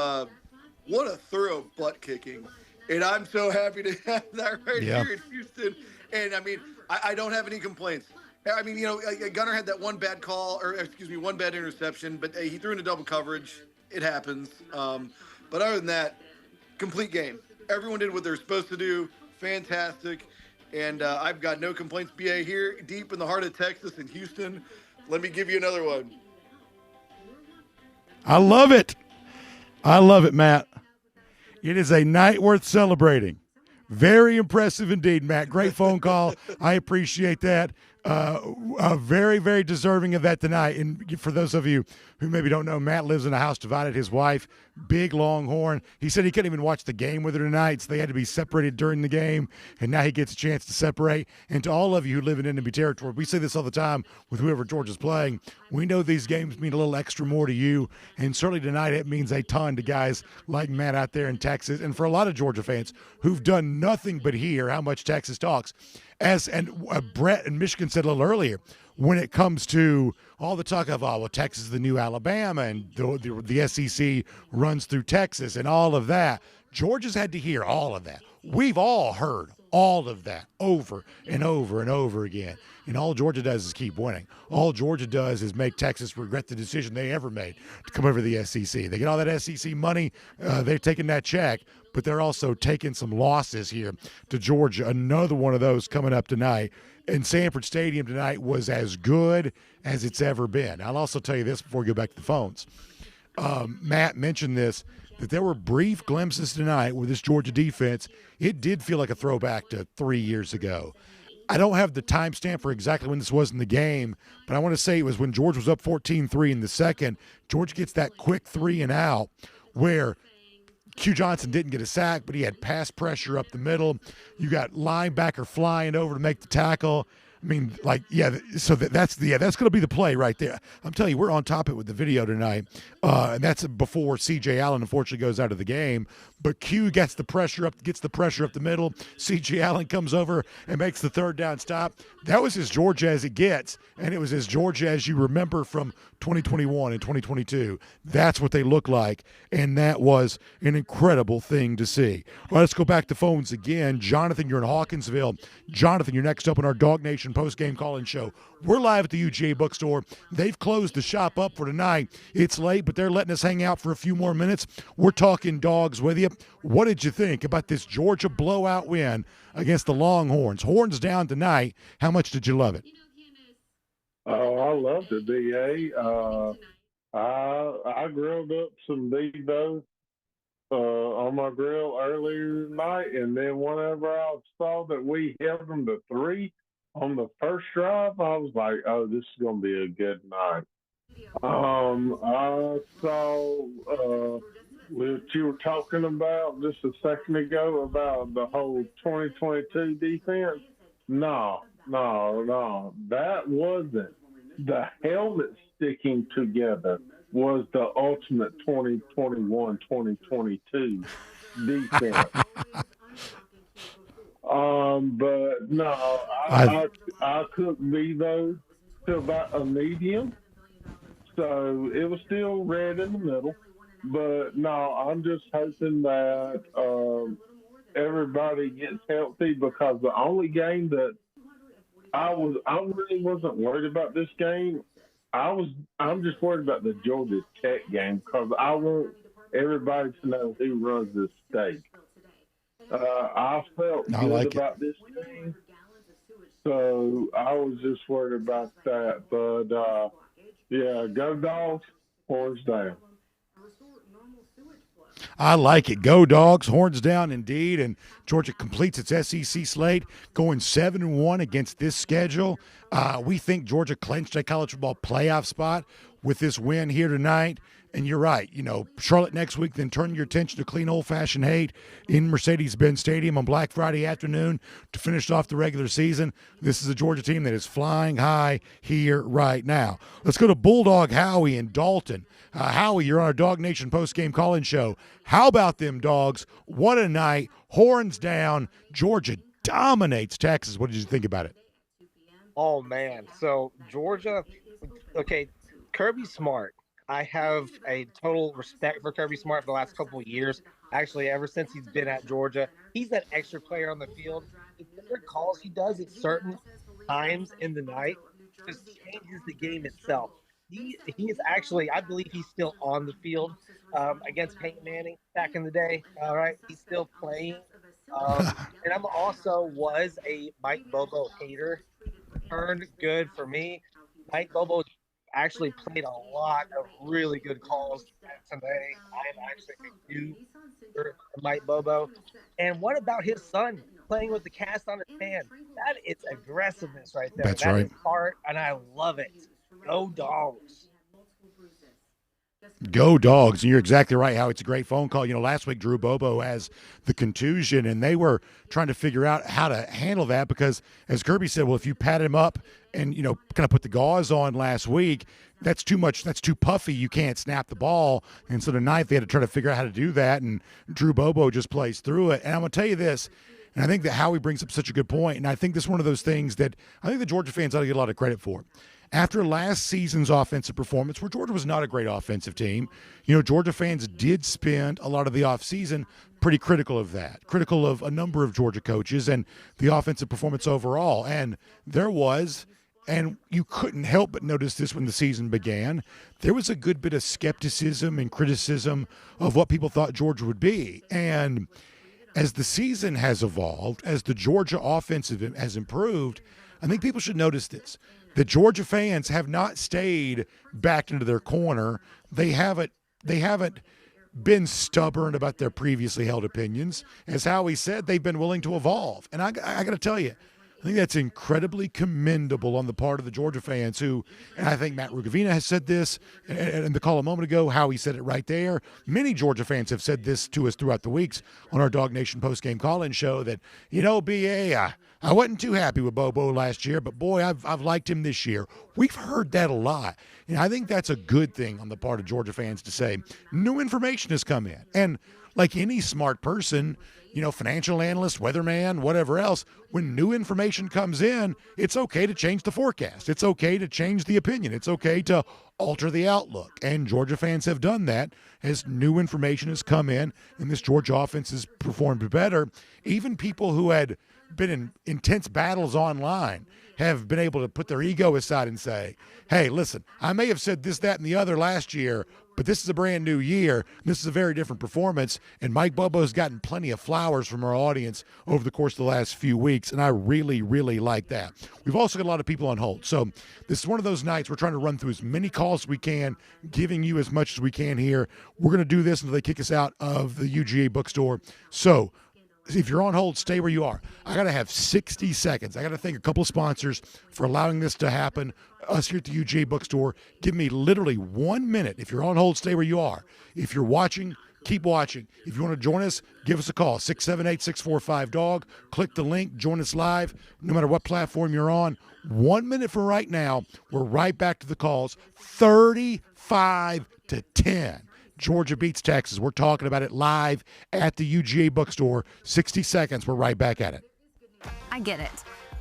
what a thorough butt kicking. And I'm so happy to have that here in Houston. And, I don't have any complaints. Gunnar had that one bad one bad interception, but he threw into double coverage. It happens. But other than that, complete game. Everyone did what they're supposed to do. Fantastic. And I've got no complaints. BA here, deep in the heart of Texas in Houston. Let me give you another one. I love it. I love it, Matt. It is a night worth celebrating. Very impressive indeed, Matt. Great phone call. I appreciate that. Very, very deserving of that tonight. And for those of you who maybe don't know, Matt lives in a house divided. His wife, big Longhorn. He said he couldn't even watch the game with her tonight, so they had to be separated during the game, and now he gets a chance to separate. And to all of you who live in enemy territory, we say this all the time with whoever Georgia's playing. We know these games mean a little extra more to you, and certainly tonight it means a ton to guys like Matt out there in Texas, and for a lot of Georgia fans who've done nothing but hear how much Texas talks. Brett and Michigan said a little earlier, when it comes to all the talk of, Texas is the new Alabama and the SEC runs through Texas and all of that, Georgia's had to hear all of that. We've all heard all of that over and over and over again. And all Georgia does is keep winning. All Georgia does is make Texas regret the decision they ever made to come over to the SEC. They get all that SEC money. They're taking that check, but they're also taking some losses here to Georgia. Another one of those coming up tonight. And Sanford Stadium tonight was as good as it's ever been. I'll also tell you this before we go back to the phones. Matt mentioned this, that there were brief glimpses tonight with this Georgia defense. It did feel like a throwback to 3 years ago. I don't have the timestamp for exactly when this was in the game, but I want to say it was when Georgia was up 14-3 in the second. Georgia gets that quick 3 and out where Q Johnson didn't get a sack, but he had pass pressure up the middle. You got linebacker flying over to make the tackle. I mean, so that's going to be the play right there. I'm telling you, we're on top of it with the video tonight, and that's before C.J. Allen unfortunately goes out of the game. But Q gets the pressure up the middle. C.J. Allen comes over and makes the third down stop. That was as Georgia as it gets, and it was as Georgia as you remember from 2021 and 2022. That's what they look like, and that was an incredible thing to see. Well, let's go back to phones again. Jonathan, you're in Hawkinsville. Jonathan, you're next up on our DawgNation Postgame call-in show. We're live at the UGA bookstore. They've closed the shop up for tonight. It's late, but they're letting us hang out for a few more minutes. We're talking dogs with you. What did you think about this Georgia blowout win against the Longhorns? Horns down tonight. How much did you love it? Oh, I loved it, B.A. I grilled up some Devos on my grill earlier tonight, and then whenever I saw that we held them to 3 on the first drive, I was like, oh, this is going to be a good night. I saw what you were talking about just a second ago about the whole 2022 defense. No. That wasn't. The helmet sticking together was the ultimate 2021-2022 defense. But no, I cooked Vivos to about a medium, so it was still red in the middle. But no, I'm just hoping that everybody gets healthy, because the only game that I really wasn't worried about this game. I'm just worried about the Georgia Tech game, because I want everybody to know who runs this state. I felt good about this game, so I was just worried about that. But yeah, go Dogs, horns down. I like it. Go Dogs, horns down indeed. And Georgia completes its SEC slate, going 7-1 against this schedule. We think Georgia clinched a college football playoff spot with this win here tonight. And you're right. Charlotte next week, then turn your attention to clean old-fashioned hate in Mercedes-Benz Stadium on Black Friday afternoon to finish off the regular season. This is a Georgia team that is flying high here right now. Let's go to Bulldog Howie in Dalton. Howie, you're on our DawgNation postgame call-in show. How about them Dogs? What a night. Horns down. Georgia dominates Texas. What did you think about it? Oh, man. So, Georgia, okay, Kirby Smart. I have a total respect for Kirby Smart for the last couple of years. Actually, ever since he's been at Georgia, he's that extra player on the field. The different calls he does at certain times in the night just changes the game itself. He is actually, I believe he's still on the field against Peyton Manning back in the day. All right, he's still playing. And I'm also was a Mike Bobo hater. Turned good for me. Mike Bobo actually played a lot of really good calls today. I am actually a huge Mike Bobo. And what about his son playing with the cast on his hand? That is aggressiveness right there. That's right. That is heart, and I love it. Go Dogs. Go Dogs. And you're exactly right, how it's a great phone call. Last week Drew Bobo has the contusion, and they were trying to figure out how to handle that because, as Kirby said, well, if you pat him up and, kind of put the gauze on last week, that's too much. That's too puffy. You can't snap the ball. And so tonight they had to try to figure out how to do that, and Drew Bobo just plays through it. And I'm going to tell you this, and I think that Howie brings up such a good point, and I think this is one of those things that I think the Georgia fans ought to get a lot of credit for. After last season's offensive performance, where Georgia was not a great offensive team, Georgia fans did spend a lot of the offseason pretty critical of that, critical of a number of Georgia coaches and the offensive performance overall. And there was, and you couldn't help but notice this when the season began, there was a good bit of skepticism and criticism of what people thought Georgia would be. And as the season has evolved, as the Georgia offensive has improved, I think people should notice this. The Georgia fans have not stayed backed into their corner. They haven't been stubborn about their previously held opinions. As Howie said, they've been willing to evolve. And I got to tell you, I think that's incredibly commendable on the part of the Georgia fans who, and I think Matt Rugavina has said this in the call a moment ago, Howie said it right there. Many Georgia fans have said this to us throughout the weeks on our DawgNation Postgame call-in show that, BA, I wasn't too happy with Bobo last year, but boy, I've liked him this year. We've heard that a lot. And I think that's a good thing on the part of Georgia fans to say, new information has come in. And like any smart person, financial analyst, weatherman, whatever else, when new information comes in, it's okay to change the forecast. It's okay to change the opinion. It's okay to alter the outlook. And Georgia fans have done that as new information has come in and this Georgia offense has performed better. Even people who had been in intense battles online have been able to put their ego aside and say, hey, listen, I may have said this, that, and the other last year, but this is a brand new year. This is a very different performance, and Mike Bobo's gotten plenty of flowers from our audience over the course of the last few weeks, and I really, really like that. We've also got a lot of people on hold, so this is one of those nights we're trying to run through as many calls as we can, giving you as much as we can here. We're going to do this until they kick us out of the UGA bookstore. So if you're on hold, stay where you are. I got to have 60 seconds. I got to thank a couple of sponsors for allowing this to happen. Us here at the UGA bookstore, give me literally 1 minute. If you're on hold, stay where you are. If you're watching, keep watching. If you want to join us, give us a call, 678-645-DAWG. Click the link, join us live, no matter what platform you're on. 1 minute from right now, we're right back to the calls, 35-10. Georgia beats Texas. We're talking about it live at the UGA bookstore. 60 seconds. We're right back at it. I get it.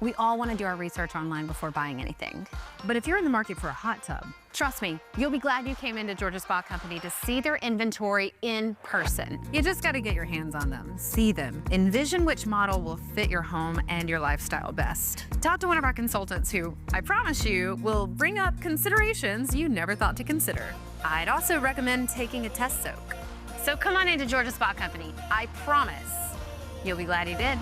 We all want to do our research online before buying anything. But if you're in the market for a hot tub, trust me, you'll be glad you came into Georgia Spa Company to see their inventory in person. You just got to get your hands on them, see them, envision which model will fit your home and your lifestyle best. Talk to one of our consultants who, I promise you, will bring up considerations you never thought to consider. I'd also recommend taking a test soak. So come on into Georgia Spa Company. I promise you'll be glad you did.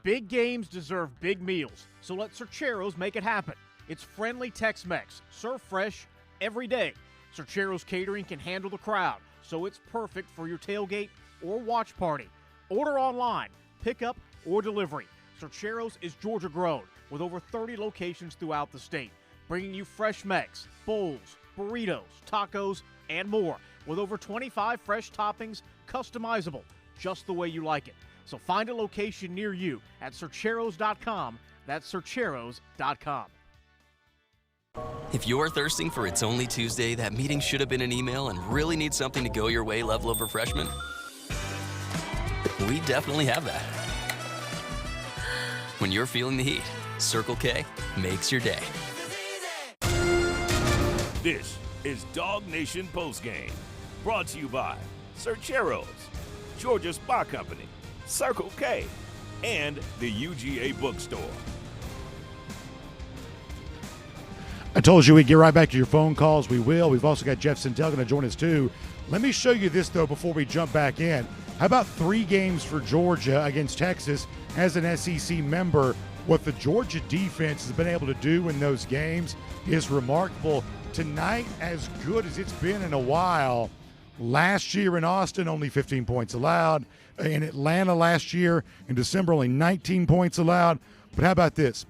Big games deserve big meals, so let Serchero's make it happen. It's friendly Tex-Mex, served fresh every day. Serchero's catering can handle the crowd, so it's perfect for your tailgate or watch party. Order online, pickup, or delivery. Serchero's is Georgia grown with over 30 locations throughout the state, bringing you fresh Mex, bowls, burritos, tacos, and more, with over 25 fresh toppings, customizable, just the way you like it. So find a location near you at Sercheros.com. That's Sercheros.com. If you're thirsting for It's Only Tuesday, that meeting should have been an email, and really need something to go your way level of refreshment, we definitely have that. When you're feeling the heat, Circle K makes your day. This is DawgNation Postgame, brought to you by Sercheros, Georgia Spa Company, Circle K, and the UGA bookstore. I told you we'd get right back to your phone calls. We will. We've also got Jeff Sentell going to join us too. Let me show you this, though, before we jump back in. How about 3 games for Georgia against Texas as an SEC member, what the Georgia defense has been able to do in those games is remarkable. Tonight, as good as it's been in a while. Last year in Austin, only 15 points allowed. In Atlanta last year, in December, only 19 points allowed. But how about this?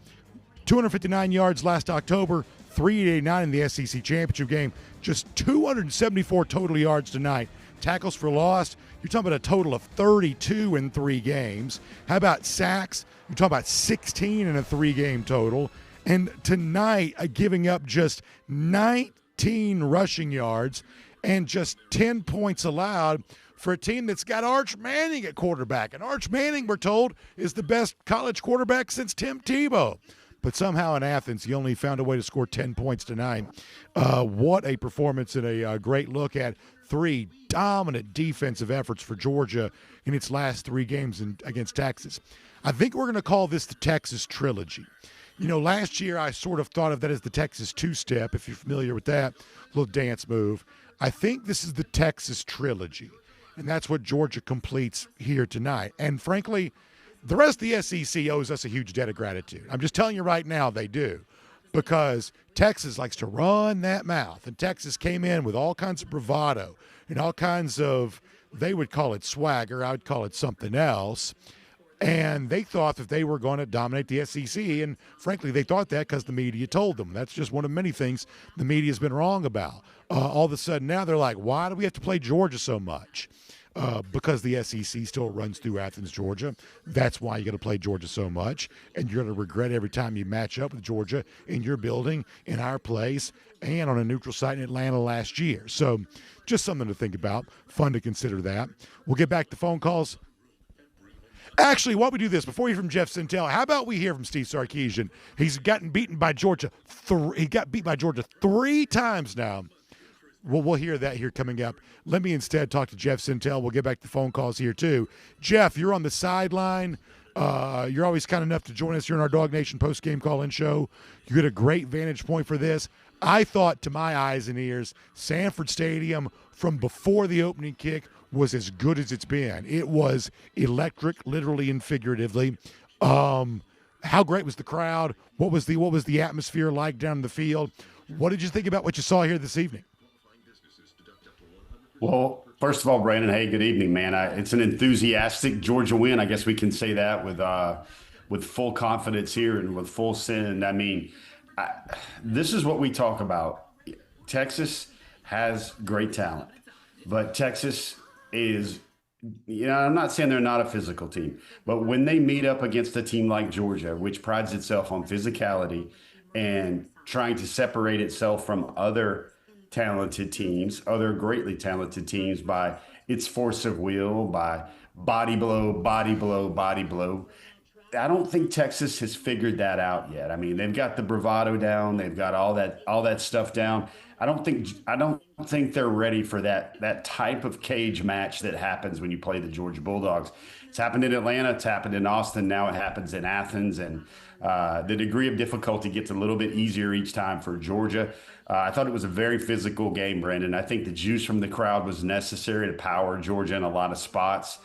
259 yards last October, 389 in the SEC championship game. Just 274 total yards tonight. Tackles for loss, you're talking about a total of 32 in 3 games. How about sacks? You're talking about 16 in a 3-game total. And tonight, giving up just 19 rushing yards and just 10 points allowed for a team that's got Arch Manning at quarterback. And Arch Manning, we're told, is the best college quarterback since Tim Tebow. But somehow in Athens, he only found a way to score 10 points tonight. What a performance and a great look at 3 dominant defensive efforts for Georgia in its last 3 games against Texas. I think we're going to call this the Texas Trilogy. You know, last year I sort of thought of that as the Texas two-step, if you're familiar with that little dance move. I think this is the Texas Trilogy, and that's what Georgia completes here tonight. And frankly, the rest of the SEC owes us a huge debt of gratitude. I'm just telling you right now they do, because Texas likes to run that mouth, and Texas came in with all kinds of bravado and all kinds of, they would call it swagger, I would call it something else. And they thought that they were going to dominate the SEC, and frankly, they thought that because the media told them. That's just one of many things the media's been wrong about. All of a sudden now they're like, why do we have to play Georgia so much? Because the SEC still runs through Athens, Georgia. That's why you got to play Georgia so much, and you're going to regret every time you match up with Georgia in your building, in our place, and on a neutral site in Atlanta last year. So just something to think about. Fun to consider that. We'll get back to phone calls. Actually, why don't we do this? Before we hear from Jeff Sentell, how about we hear from Steve Sarkisian? He's gotten beaten by Georgia. He got beat by Georgia 3 times now. Well, we'll hear that here coming up. Let me instead talk to Jeff Sentell. We'll get back to phone calls here, too. Jeff, you're on the sideline. You're always kind enough to join us here in our DawgNation Postgame call-in show. You get a great vantage point for this. I thought, to my eyes and ears, Sanford Stadium from before the opening kick was as good as it's been. It was electric, literally and figuratively. How great was the crowd? What was the atmosphere like down in the field? What did you think about what you saw here this evening? Well, first of all, Brandon, hey, good evening, man. It's an enthusiastic Georgia win. I guess we can say that with full confidence here and with full sin. I mean, this is what we talk about. Texas has great talent, but Texas is, I'm not saying they're not a physical team, but when they meet up against a team like Georgia, which prides itself on physicality and trying to separate itself from other talented teams, other greatly talented teams, by its force of will, by body blow, body blow, body blow. I don't think Texas has figured that out yet. I mean, they've got the bravado down, they've got all that stuff down. I don't think they're ready for that type of cage match that happens when you play the Georgia Bulldogs. It's happened in Atlanta, it's happened in Austin, now it happens in Athens, and the degree of difficulty gets a little bit easier each time for Georgia. I thought it was a very physical game, Brandon. I think the juice from the crowd was necessary to power Georgia in a lot of spots.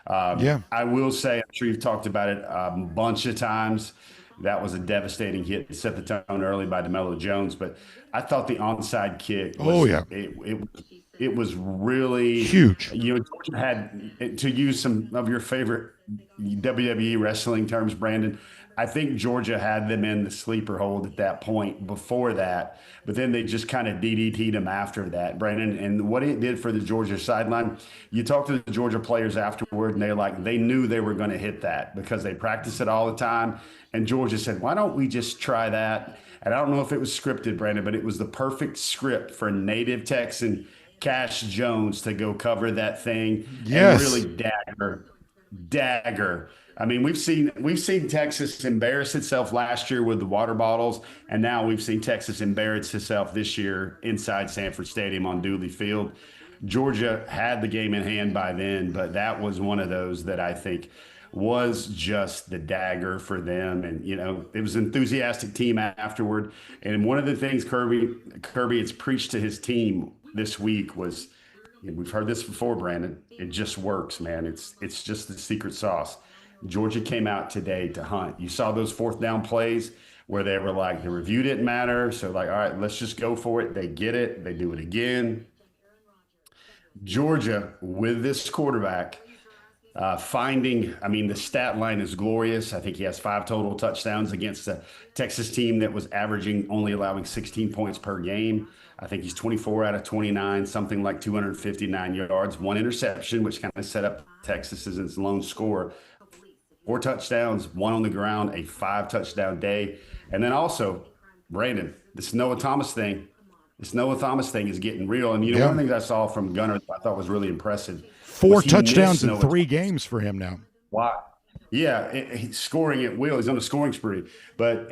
I will say, I'm sure you've talked about it a bunch of times, that was a devastating hit to set the tone early by DeMello Jones. But I thought the onside kick was, it was really huge. Georgia had, to use some of your favorite WWE wrestling terms, Brandon, I think Georgia had them in the sleeper hold at that point before that, but then they just kind of DDT'd them after that, Brandon. And what it did for the Georgia sideline, you talk to the Georgia players afterward, and they knew they were going to hit that because they practice it all the time. And Georgia said, why don't we just try that? And I don't know if it was scripted, Brandon, but it was the perfect script for native Texan Cash Jones to go cover that thing and really dagger. I mean, we've seen Texas embarrass itself last year with the water bottles, and now we've seen Texas embarrass itself this year inside Sanford Stadium on Dooley Field. Georgia had the game in hand by then, but that was one of those that I think was just the dagger for them. And, it was an enthusiastic team afterward. And one of the things Kirby has preached to his team this week was, we've heard this before, Brandon, it just works, man. It's just the secret sauce. Georgia came out today to hunt. You saw those fourth down plays where they were like, the review didn't matter. So like, all right, let's just go for it. They get it. They do it again. Georgia with this quarterback the stat line is glorious. I think he has 5 total touchdowns against a Texas team that was averaging only allowing 16 points per game. I think he's 24 out of 29, something like 259 yards, 1 interception, which kind of set up Texas as its lone scorer. 4 touchdowns, 1 on the ground, a 5-touchdown day. And then also, Brandon, this Noah Thomas thing is getting real. And, one of the things I saw from Gunner that I thought was really impressive. 4 touchdowns in 3 games for him now. Wow. Yeah, he's scoring at will. He's on a scoring spree. But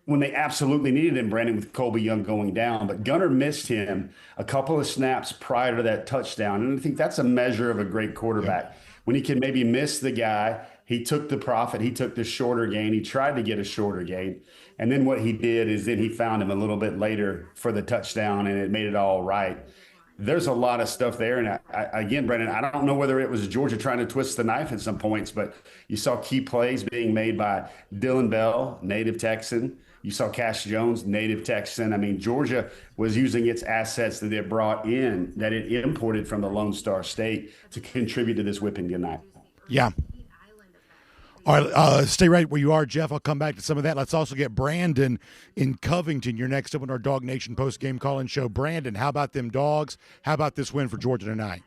when they absolutely needed him, Brandon, with Colby Young going down, but Gunner missed him a couple of snaps prior to that touchdown. And I think that's a measure of a great quarterback. Yeah. When he can maybe miss the guy, he took the profit. He took the shorter gain. He tried to get a shorter gain. And then what he did is then he found him a little bit later for the touchdown, and it made it all right. There's a lot of stuff there. And again, Brendan, I don't know whether it was Georgia trying to twist the knife at some points, but you saw key plays being made by Dylan Bell, native Texan. You saw Cash Jones, native Texan. I mean, Georgia was using its assets that it brought in, that it imported from the Lone Star State to contribute to this whipping tonight. Yeah. All right, stay right where you are, Jeff. I'll come back to some of that. Let's also get Brandon in Covington. You're next up on our DawgNation post-game call-in show. Brandon, how about them Dogs? How about this win for Georgia tonight?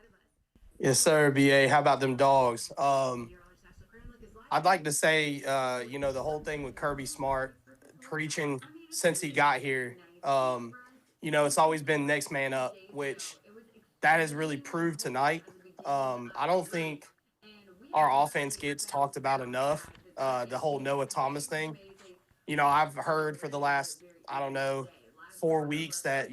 Yes, sir, BA. How about them Dogs? I'd like to say, the whole thing with Kirby Smart preaching since he got here, it's always been next man up, which that has really proved tonight. I don't think our offense gets talked about enough, the whole Noah Thomas thing. I've heard for the last, 4 weeks that,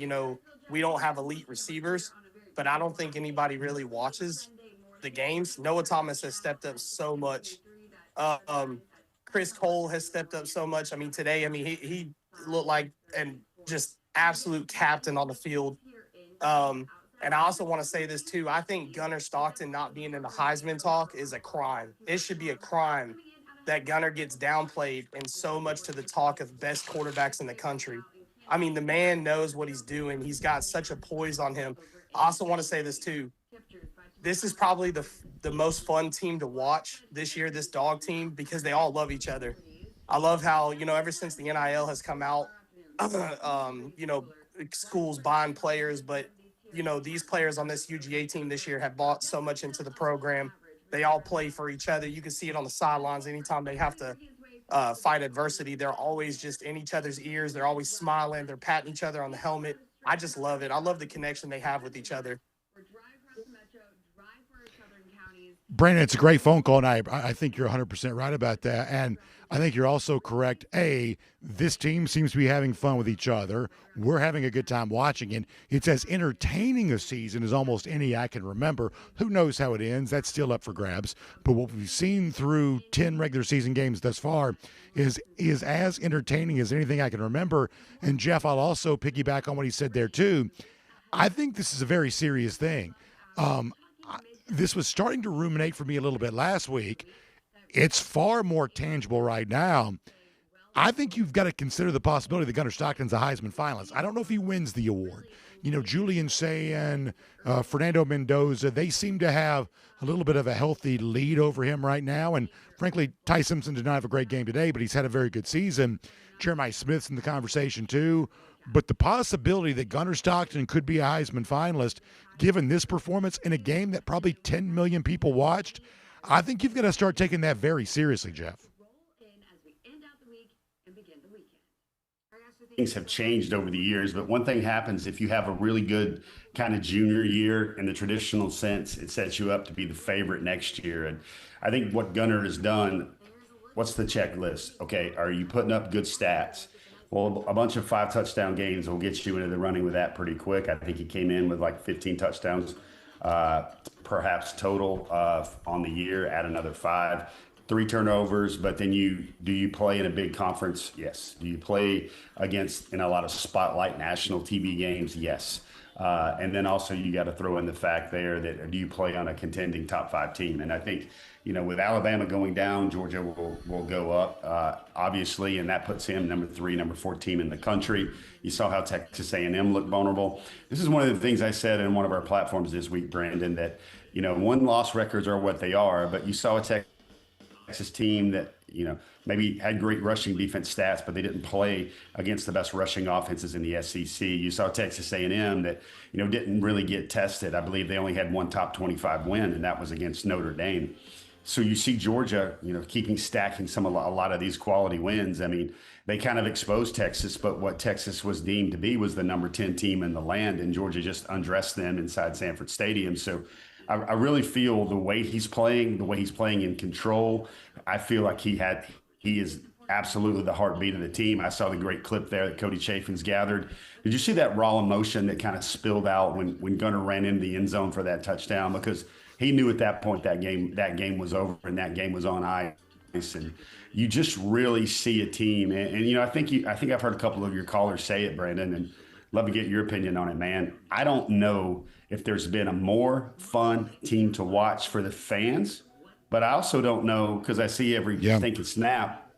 we don't have elite receivers, but I don't think anybody really watches the games. Noah Thomas has stepped up so much. Chris Cole has stepped up so much. Today, he looked like and just absolute captain on the field. And I also want to say this, too. I think Gunner Stockton not being in the Heisman talk is a crime. It should be a crime that Gunner gets downplayed and so much to the talk of best quarterbacks in the country. The man knows what he's doing. He's got such a poise on him. I also want to say this, too. This is probably the most fun team to watch this year, this Dawg team, because they all love each other. I love how, ever since the NIL has come out, schools buying players, but these players on this UGA team this year have bought so much into the program. They all play for each other. You can see it on the sidelines. Anytime they have to fight adversity, they're always just in each other's ears. They're always smiling. They're patting each other on the helmet. I just love it. I love the connection they have with each other. Brandon, it's a great phone call, and I think you're 100% right about that. And I think you're also correct. This team seems to be having fun with each other. We're having a good time watching, and it's as entertaining a season as almost any I can remember. Who knows how it ends? That's still up for grabs. But what we've seen through 10 regular season games thus far is as entertaining as anything I can remember. And, Jeff, I'll also piggyback on what he said there, too. I think this is a very serious thing. This was starting to ruminate for me a little bit last week. It's far more tangible right now. I think you've got to consider the possibility that Gunner Stockton's a Heisman finalist. I don't know if he wins the award. Julian Sayin, Fernando Mendoza, they seem to have a little bit of a healthy lead over him right now. And frankly, Ty Simpson did not have a great game today, but he's had a very good season. Jeremiah Smith's in the conversation too. But the possibility that Gunner Stockton could be a Heisman finalist, given this performance in a game that probably 10 million people watched, I think you've got to start taking that very seriously, Jeff. Things have changed over the years, but one thing happens if you have a really good kind of junior year in the traditional sense, it sets you up to be the favorite next year. And I think what Gunner has done, what's the checklist? Okay, are you putting up good stats? Well, a bunch of 5-touchdown games will get you into the running with that pretty quick. I think he came in with like 15 touchdowns, perhaps total on the year, add another 5. 3 turnovers, but then do you play in a big conference? Yes. Do you play in a lot of spotlight national TV games? Yes. And then also you got to throw in the fact there that do you play on a contending top 5 team? And I think, with Alabama going down, Georgia will go up, obviously, and that puts him number 3, number 4 team in the country. You saw how Texas A&M looked vulnerable. This is one of the things I said in one of our platforms this week, Brandon, that, win-loss records are what they are, but you saw a Texas team that, maybe had great rushing defense stats, but they didn't play against the best rushing offenses in the SEC. You saw Texas A&M that, didn't really get tested. I believe they only had one top 25 win, and that was against Notre Dame. So you see Georgia, stacking a lot of these quality wins. I mean, they kind of exposed Texas, but what Texas was deemed to be was the number 10 team in the land, and Georgia just undressed them inside Sanford Stadium. So I really feel the way he's playing in control, I feel like he is absolutely the heartbeat of the team. I saw the great clip there that Cody Chafin's gathered. Did you see that raw emotion that kind of spilled out when Gunner ran into the end zone for that touchdown? Because he knew at that point that game was over and that game was on ice. And you just really see a team. And I think I've heard a couple of your callers say it, Brandon, and love to get your opinion on it, man. I don't know if there's been a more fun team to watch for the fans, but I also don't know, because I see every thinking snap,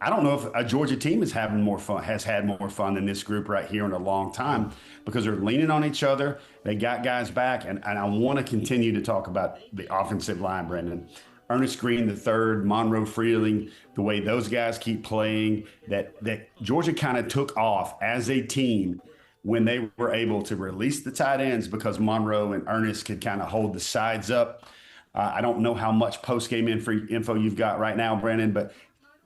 I don't know if a Georgia team has had more fun than this group right here in a long time, because they're leaning on each other. They got guys back, and I want to continue to talk about the offensive line, Brendan. Ernest Green III, Monroe Freeling, the way those guys keep playing, that Georgia kind of took off as a team when they were able to release the tight ends, because Monroe and Ernest could kind of hold the sides up. I don't know how much post-game info you've got right now, Brandon, but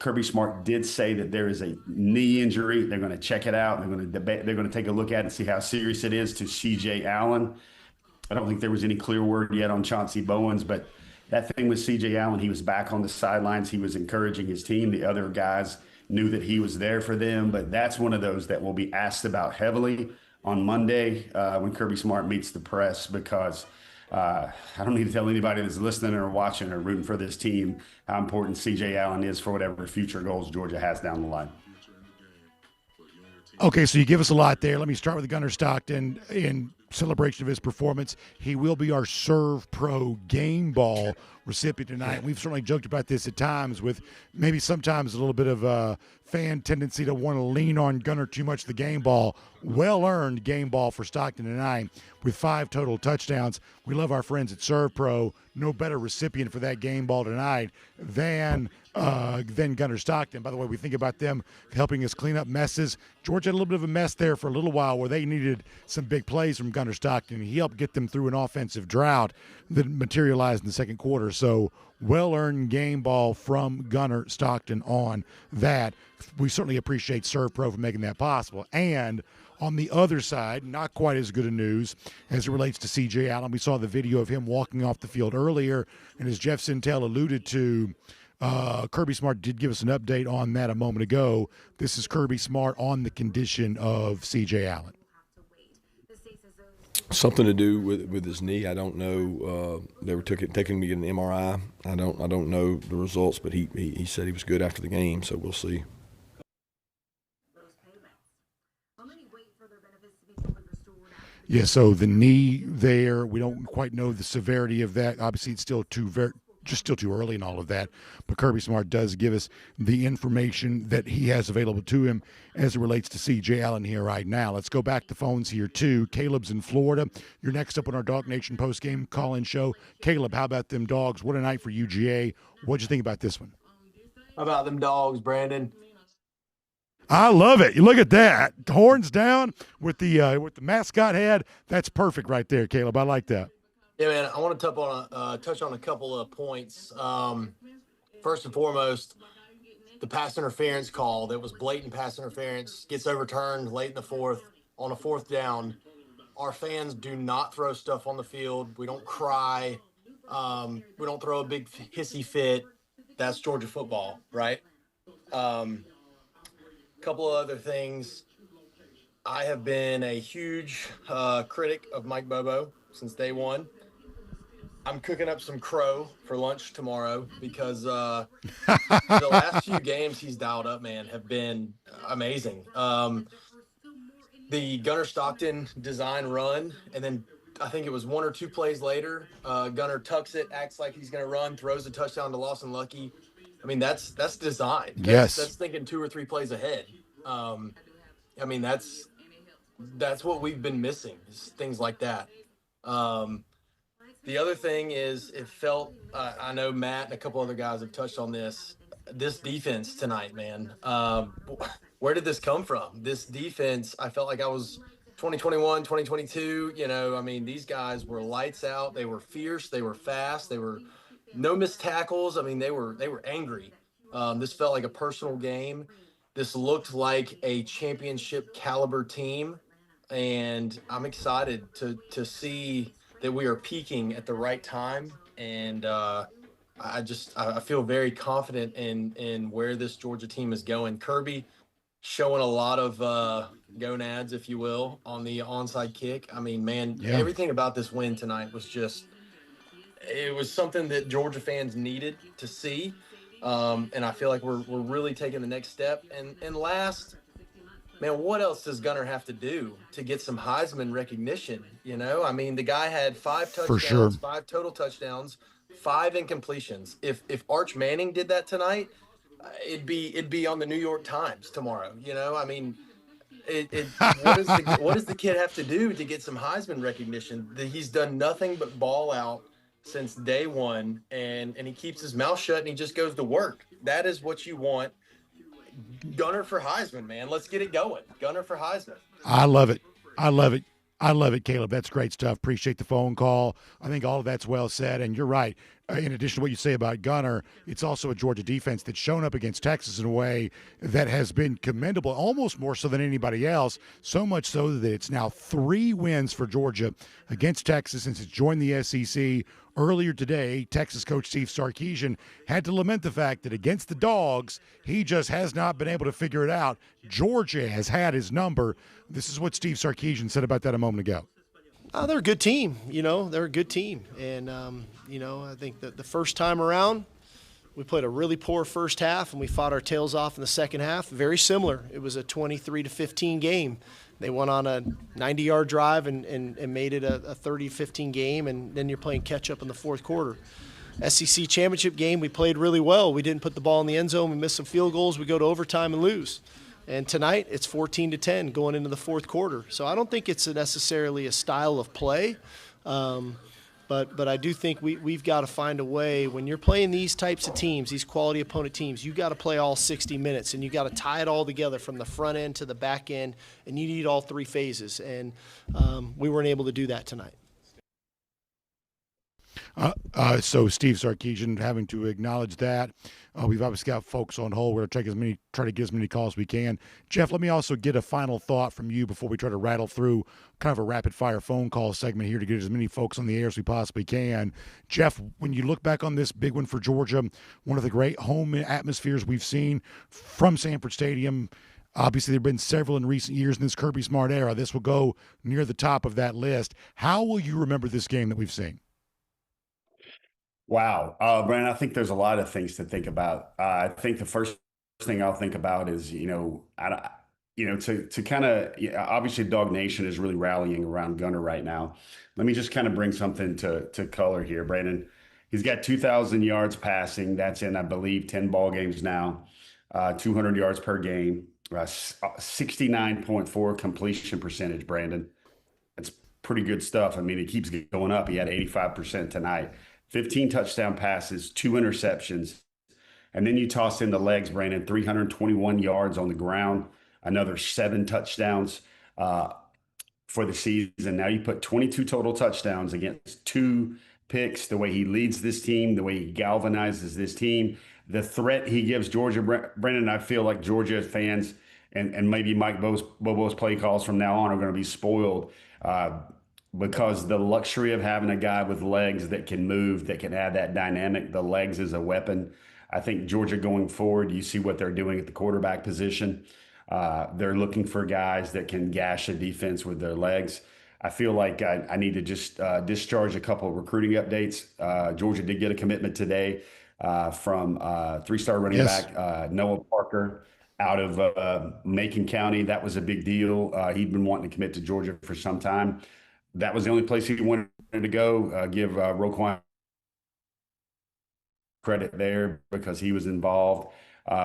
Kirby Smart did say that there is a knee injury. They're going to check it out. They're going to take a look at it and see how serious it is to C.J. Allen. I don't think there was any clear word yet on Chauncey Bowens, but that thing with C.J. Allen, he was back on the sidelines. He was encouraging his team. The other guys knew that he was there for them, but that's one of those that will be asked about heavily on Monday when Kirby Smart meets the press, because I don't need to tell anybody that's listening or watching or rooting for this team how important C.J. Allen is for whatever future goals Georgia has down the line. Okay, so you give us a lot there. Let me start with Gunner Stockton in celebration of his performance. He will be our ServPro game ball recipient tonight. We've certainly joked about this at times, with maybe sometimes a little bit of a fan tendency to want to lean on Gunner too much, the game ball. Well-earned game ball for Stockton tonight with 5 total touchdowns. We love our friends at ServPro. No better recipient for that game ball tonight than Gunner Stockton. By the way, we think about them helping us clean up messes. Georgia had a little bit of a mess there for a little while where they needed some big plays from Gunner Stockton. He helped get them through an offensive drought that materialized in the second quarter. So well-earned game ball from Gunner Stockton on that. We certainly appreciate ServPro for making that possible. And on the other side, not quite as good a news as it relates to C.J. Allen. We saw the video of him walking off the field earlier, and as Jeff Sentell alluded to, Kirby Smart did give us an update on that a moment ago. This is Kirby Smart on the condition of C.J. Allen. Something to do with his knee. I don't know. They were taking him to get an MRI. I don't know the results, but he said he was good after the game, so we'll see. Yeah, so the knee there, we don't quite know the severity of that. Obviously, it's still too early in all of that. But Kirby Smart does give us the information that he has available to him as it relates to C.J. Allen here right now. Let's go back to phones here, too. Caleb's in Florida. You're next up on our DawgNation Postgame call-in show. Caleb, how about them Dogs? What a night for UGA. What'd you think about this one? How about them Dogs, Brandon? I love it. You look at that. Horns down with the mascot head. That's perfect right there, Caleb. I like that. Yeah, man, I want to touch on a couple of points. First and foremost, the pass interference call. That was blatant pass interference. Gets overturned late in the fourth on a 4th down. Our fans do not throw stuff on the field. We don't cry. We don't throw a big hissy fit. That's Georgia football, right? Couple of other things. I have been a huge critic of Mike Bobo since day one. I'm cooking up some crow for lunch tomorrow because the last few games he's dialed up, man, have been amazing. the Gunner Stockton design run, and then I think it was 1 or 2 plays later, Gunner tucks it, acts like he's going to run, throws a touchdown to Lawson Lucky. I mean, that's design. That's thinking 2 or 3 plays ahead. I mean, that's what we've been missing, is things like that. The other thing is, it felt, I know Matt and a couple other guys have touched on this defense tonight, man. Where did this come from? This defense, I felt like I was 2021, 2022, I mean, these guys were lights out. They were fierce. They were fast. They were no missed tackles. I mean, they were angry. This felt like a personal game. This looked like a championship caliber team. And I'm excited to see that we are peaking at the right time. And I feel very confident in where this Georgia team is going. Kirby showing a lot of gonads, if you will, on the onside kick. I mean, man, everything about this win tonight was it was something that Georgia fans needed to see. And I feel like we're really taking the next step. And last, man, what else does Gunner have to do to get some Heisman recognition? I mean, the guy had 5 touchdowns, 5 total touchdowns, 5 incompletions. If Arch Manning did that tonight, it'd be on the New York Times tomorrow. I mean, what does the kid have to do to get some Heisman recognition? He's done nothing but ball out since day one, and he keeps his mouth shut and he just goes to work. That is what you want. Gunner for Heisman, man. Let's get it going. Gunner for Heisman. I love it. I love it. I love it, Caleb. That's great stuff. Appreciate the phone call. I think all of that's well said. And you're right. In addition to what you say about Gunner, it's also a Georgia defense that's shown up against Texas in a way that has been commendable, almost more so than anybody else, so much so that it's now 3 wins for Georgia against Texas since it's joined the SEC. Earlier today, Texas coach Steve Sarkisian had to lament the fact that against the Dogs, he just has not been able to figure it out. Georgia has had his number. This is what Steve Sarkisian said about that a moment ago. They're a good team. They're a good team. And, I think that the first time around, we played a really poor first half, and we fought our tails off in the second half. Very similar. It was a 23-15 game. They went on a 90-yard drive and made it a 30-15 game, and then you're playing catch-up in the fourth quarter. SEC championship game, we played really well. We didn't put the ball in the end zone. We missed some field goals. We go to overtime and lose. And tonight, it's 14-10 going into the fourth quarter. So I don't think it's necessarily a style of play, but I do think we've got to find a way. When you're playing these types of teams, these quality opponent teams, you got to play all 60 minutes, and you got to tie it all together from the front end to the back end, and you need all 3 phases. And we weren't able to do that tonight. So Steve Sarkisian having to acknowledge that. We've obviously got folks on hold. We're going to try to get as many calls as we can. Jeff, let me also get a final thought from you before we try to rattle through kind of a rapid-fire phone call segment here to get as many folks on the air as we possibly can. Jeff, when you look back on this big one for Georgia, one of the great home atmospheres we've seen from Sanford Stadium, obviously, there have been several in recent years in this Kirby Smart era. This will go near the top of that list. How will you remember this game that we've seen? Wow. Brandon, I think there's a lot of things to think about. I think the first thing I'll think about is, to kind of, obviously DawgNation is really rallying around Gunner right now. Let me just kind of bring something to color here, Brandon. He's got 2,000 yards passing. That's in, I believe, 10 ball games now, 200 yards per game, 69.4 completion percentage, Brandon. That's pretty good stuff. I mean, it keeps going up. He had 85% tonight. 15 touchdown passes, 2 interceptions. And then you toss in the legs, Brandon, 321 yards on the ground, another 7 touchdowns for the season. Now you put 22 total touchdowns against 2 picks, the way he leads this team, the way he galvanizes this team, the threat he gives Georgia. Brandon, I feel like Georgia fans and maybe Mike Bobo's play calls from now on are going to be spoiled because the luxury of having a guy with legs that can move, that can add that dynamic, the legs is a weapon. I think Georgia going forward, you see what they're doing at the quarterback position. They're looking for guys that can gash a defense with their legs. I feel like I need to just discharge a couple of recruiting updates. Georgia did get a commitment today from 3-star running back Noah Parker out of Macon County. That was a big deal. He'd been wanting to commit to Georgia for some time. That was the only place he wanted to go. Give Roquan credit there because he was involved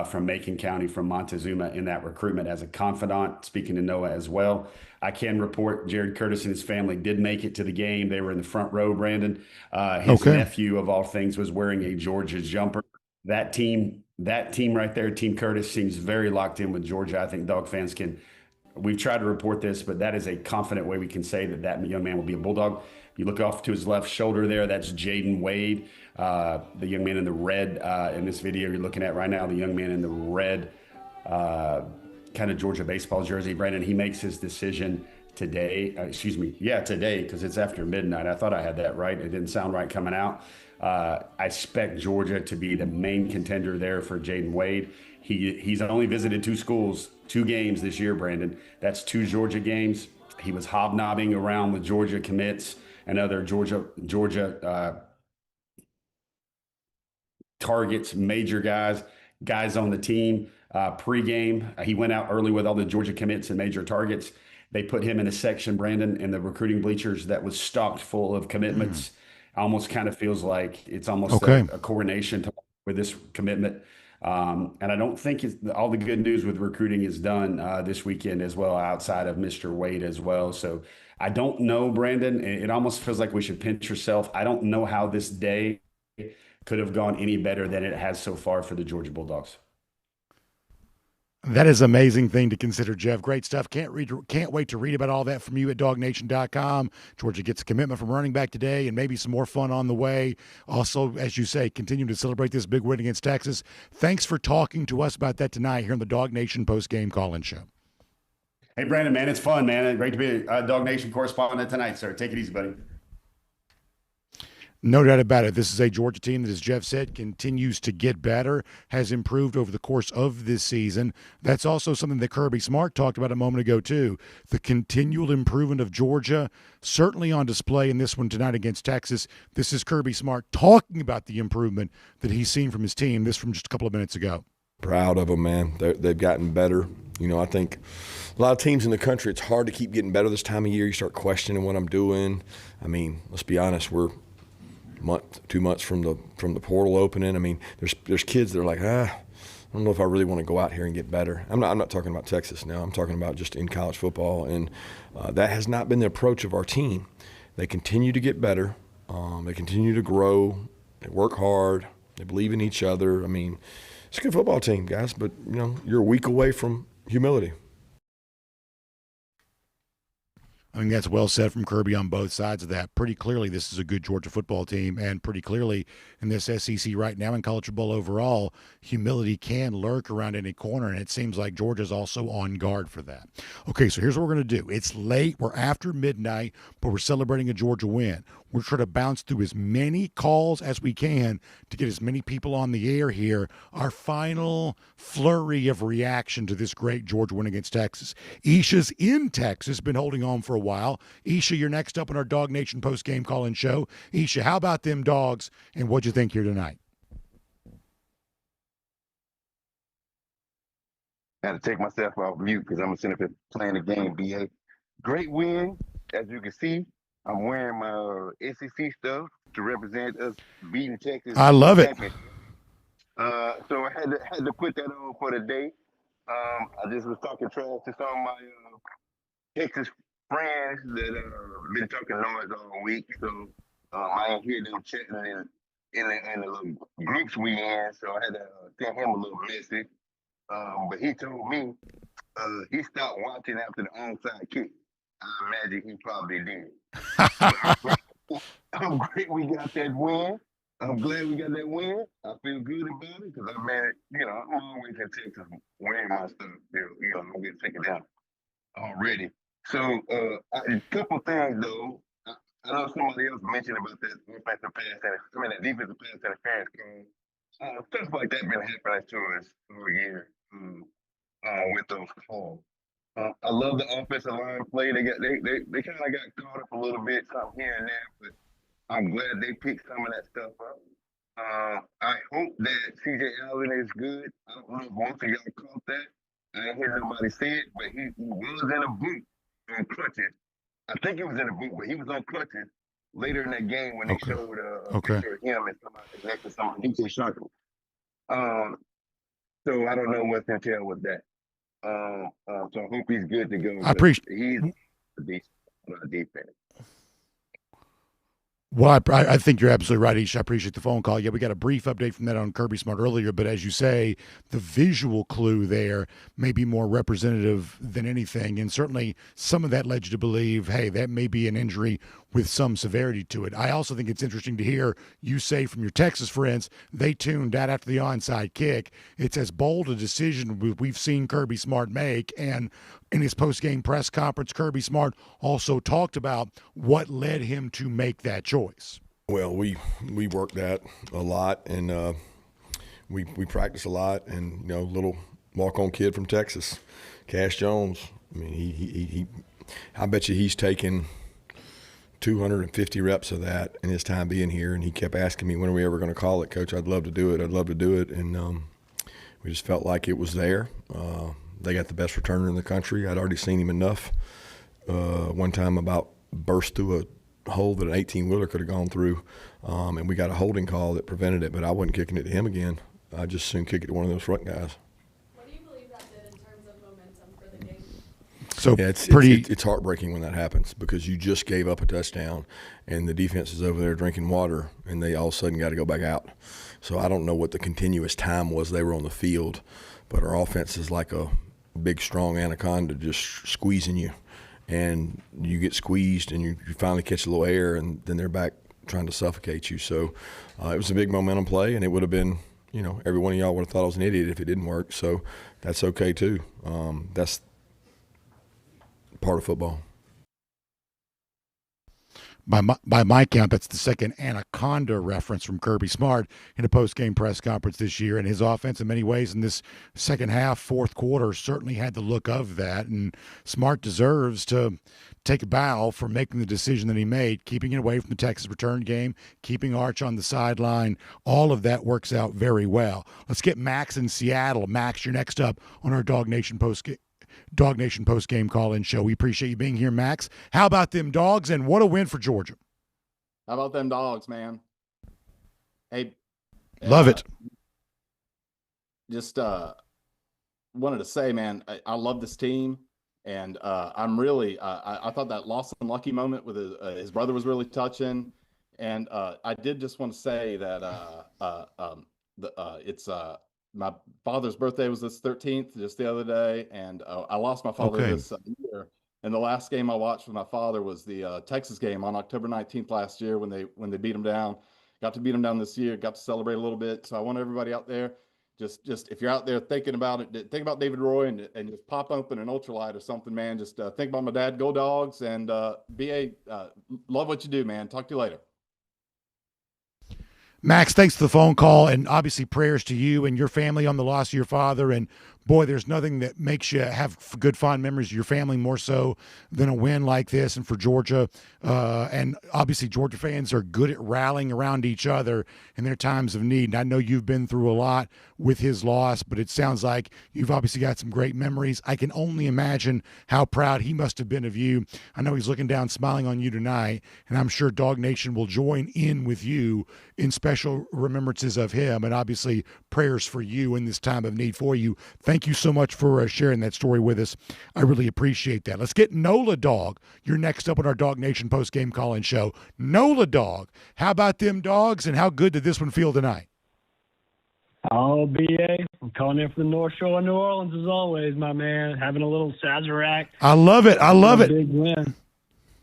from Macon County, from Montezuma in that recruitment as a confidant, speaking to Noah as well. I can report Jared Curtis and his family did make it to the game. They were in the front row, Brandon. His nephew, of all things, was wearing a Georgia jumper. That team right there, Team Curtis, seems very locked in with Georgia. I think Dawg fans can, we've tried to report this, but that is a confident way we can say that that young man will be a Bulldog. You look off to his left shoulder there, that's Jaden Wade, the young man in the red in this video you're looking at right now, the young man in the red kind of Georgia baseball jersey. Brandon, he makes his decision today. Today, because it's after midnight. I thought I had that right. It didn't sound right coming out. I expect Georgia to be the main contender there for Jaden Wade. He's only visited 2 games this year, Brandon. That's 2 Georgia games. He was hobnobbing around with Georgia commits and other Georgia targets, major guys on the team. Pre-game, he went out early with all the Georgia commits and major targets. They put him in a section, Brandon, in the recruiting bleachers that was stocked full of commitments. Almost kind of feels like it's almost a coronation with this commitment. And I don't think all the good news with recruiting is done this weekend as well, outside of Mr. Wade as well. So I don't know, Brandon. It almost feels like we should pinch yourself. I don't know how this day could have gone any better than it has so far for the Georgia Bulldogs. That is an amazing thing to consider, Jeff. Great stuff. Can't wait to read about all that from you at DawgNation.com. Georgia gets a commitment from running back today and maybe some more fun on the way. Also, as you say, continue to celebrate this big win against Texas. Thanks for talking to us about that tonight here on the DawgNation Postgame Call-In Show. Hey, Brandon, man, it's fun, man. Great to be a DawgNation correspondent tonight, sir. Take it easy, buddy. No doubt about it. This is a Georgia team that, as Jeff said, continues to get better, has improved over the course of this season. That's also something that Kirby Smart talked about a moment ago, too. The continual improvement of Georgia, certainly on display in this one tonight against Texas. This is Kirby Smart talking about the improvement that he's seen from his team, this from just a couple of minutes ago. Proud of them, man. They've gotten better. You know, I think a lot of teams in the country, it's hard to keep getting better this time of year. You start questioning what I'm doing. I mean, let's be honest, we're 2 months from the portal opening. I mean, there's kids that are like, I don't know if I really want to go out here and get better. I'm not talking about Texas now. I'm talking about just in college football, and that has not been the approach of our team. They continue to get better. They continue to grow. They work hard. They believe in each other. I mean, it's a good football team, guys, but you know, you're a week away from humility. I think that's well said from Kirby on both sides of that. Pretty clearly, this is a good Georgia football team, and pretty clearly in this SEC right now in college football overall, humility can lurk around any corner, and it seems like Georgia's also on guard for that. Okay, so here's what we're going to do. It's late. We're after midnight, but we're celebrating a Georgia win. We're trying to bounce through as many calls as we can to get as many people on the air here. Our final flurry of reaction to this great Georgia win against Texas. Isha's in Texas, been holding on for a while. Isha, you're next up on our DawgNation post-game call-in show. Isha, how about them Dogs, and what'd you think here tonight? I had to take myself off mute because I'm sitting up here playing the game, BA. Great win, as you can see. I'm wearing my SEC stuff to represent us beating Texas. I love it. So I had to put that on for the day. I just was talking trash to some of my Texas friends that been talking noise all week. So I ain't hear them chatting in the little groups we in. So I had to send him a little message. But he told me he stopped watching after the onside kick. I imagine he probably did. I'm great we got that win. I'm glad we got that win. I feel good about it because I'm always in Texas wearing my stuff. I'm getting taken down already. So a couple things though. I know somebody else mentioned about that defensive pass interference call. Stuff like that been happening to us over year with those calls. I love the offensive line play. They kind of got caught up a little bit, something here and there, but I'm glad they picked some of that stuff up. I hope that CJ Allen is good. I don't know if most of y'all caught that. I didn't hear nobody say it, but he was in a boot on crutches. I think he was in a boot, but he was on crutches later in that game when they showed a picture of him and somebody next to somebody. DJ Sharkle. So I don't know what's entailed with that. So I hope he's good to go. I appreciate. He's a beast on our defense. Well, I think you're absolutely right, Ish. I appreciate the phone call. Yeah, we got a brief update from that on Kirby Smart earlier, but as you say, the visual clue there may be more representative than anything, and certainly some of that led you to believe, hey, that may be an injury with some severity to it. I also think it's interesting to hear you say from your Texas friends, they tuned out after the onside kick. It's as bold a decision we've seen Kirby Smart make, and in his post-game press conference, Kirby Smart also talked about what led him to make that choice. Well, we worked that a lot, and we practiced a lot. And little walk-on kid from Texas, Cash Jones. I mean, he I bet you he's taken 250 reps of that in his time being here, and he kept asking me, when are we ever going to call it, Coach? I'd love to do it. I'd love to do it. And we just felt like it was there. They got the best returner in the country. I'd already seen him enough. One time about burst through a hole that an 18-wheeler could have gone through, and we got a holding call that prevented it, but I wasn't kicking it to him again. I'd just soon kick it to one of those front guys. What do you believe that did in terms of momentum for the game? So yeah, it's heartbreaking when that happens because you just gave up a touchdown, and the defense is over there drinking water, and they all of a sudden got to go back out. So I don't know what the continuous time was they were on the field, but our offense is like a big, strong anaconda just squeezing you, and you get squeezed, and you finally catch a little air, and then they're back trying to suffocate you. So it was a big momentum play, and it would have been, every one of y'all would have thought I was an idiot if it didn't work. So that's okay too. That's part of football. By my count, that's the second anaconda reference from Kirby Smart in a post-game press conference this year. And his offense, in many ways, in this second half, fourth quarter, certainly had the look of that. And Smart deserves to take a bow for making the decision that he made, keeping it away from the Texas return game, keeping Arch on the sideline. All of that works out very well. Let's get Max in Seattle. Max, you're next up on our DawgNation Postgame call-in show. We appreciate you being here, Max. How about them Dogs, and what a win for Georgia. How about them Dogs, man? Hey. Love it. Just wanted to say, man, I love this team, and I'm really I thought that Lawson Lucky moment with his brother was really touching, and I did just want to say that it's my father's birthday was this 13th, just the other day, and I lost my father this year. And the last game I watched with my father was the Texas game on October 19th last year when they beat him down. Got to beat him down this year, got to celebrate a little bit. So I want everybody out there, just if you're out there thinking about it, think about David Roy and just pop open an ultralight or something, man. Just think about my dad, go Dogs, and love what you do, man. Talk to you later. Max, thanks for the phone call, and obviously prayers to you and your family on the loss of your father. And boy, there's nothing that makes you have good, fond memories of your family more so than a win like this. And for Georgia, and obviously Georgia fans are good at rallying around each other in their times of need. And I know you've been through a lot with his loss, but it sounds like you've obviously got some great memories. I can only imagine how proud he must have been of you. I know he's looking down, smiling on you tonight, and I'm sure Dawg Nation will join in with you in special remembrances of him, and obviously prayers for you in this time of need for you. Thank you so much for sharing that story with us. I really appreciate that. Let's get Nola Dawg. You're next up on our DawgNation post-game call-in show. Nola Dawg, how about them Dogs, and how good did this one feel tonight? Oh, BA, I'm calling in from the North Shore of New Orleans as always, my man. Having a little Sazerac. I love it. I love it. Big win.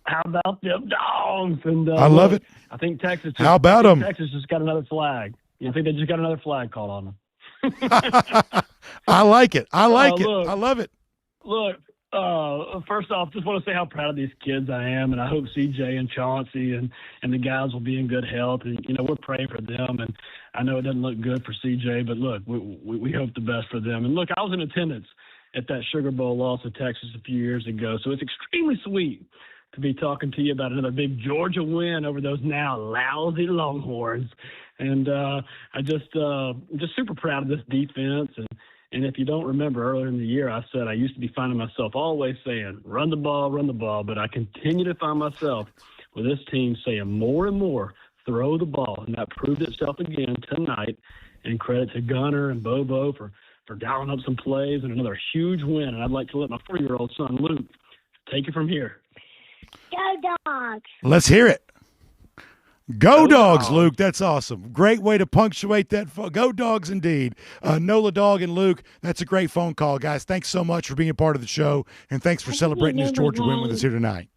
How about them Dogs? And I love it. I think Texas. How about them? Texas just got another flag. I think they just got another flag called on them. I like it. I like it. Look, I love it. Look, first off, just want to say how proud of these kids I am, and I hope CJ and Chauncey and the guys will be in good health. And we're praying for them. And I know it doesn't look good for CJ, but look, we hope the best for them. And look, I was in attendance at that Sugar Bowl loss to Texas a few years ago, so it's extremely sweet to be talking to you about another big Georgia win over those now lousy Longhorns. And I'm just super proud of this defense And if you don't remember, earlier in the year, I said I used to be finding myself always saying, run the ball, but I continue to find myself with this team saying more and more, throw the ball. And that proved itself again tonight. And credit to Gunner and Bobo for dialing up some plays and another huge win. And I'd like to let my 4-year-old son, Luke, take it from here. Go Dogs! Let's hear it. Go Dogs, Luke. That's awesome. Great way to punctuate that. Go Dogs indeed. Nola Dawg and Luke, that's a great phone call, guys. Thanks so much for being a part of the show, and thanks for celebrating this Georgia win with us here tonight.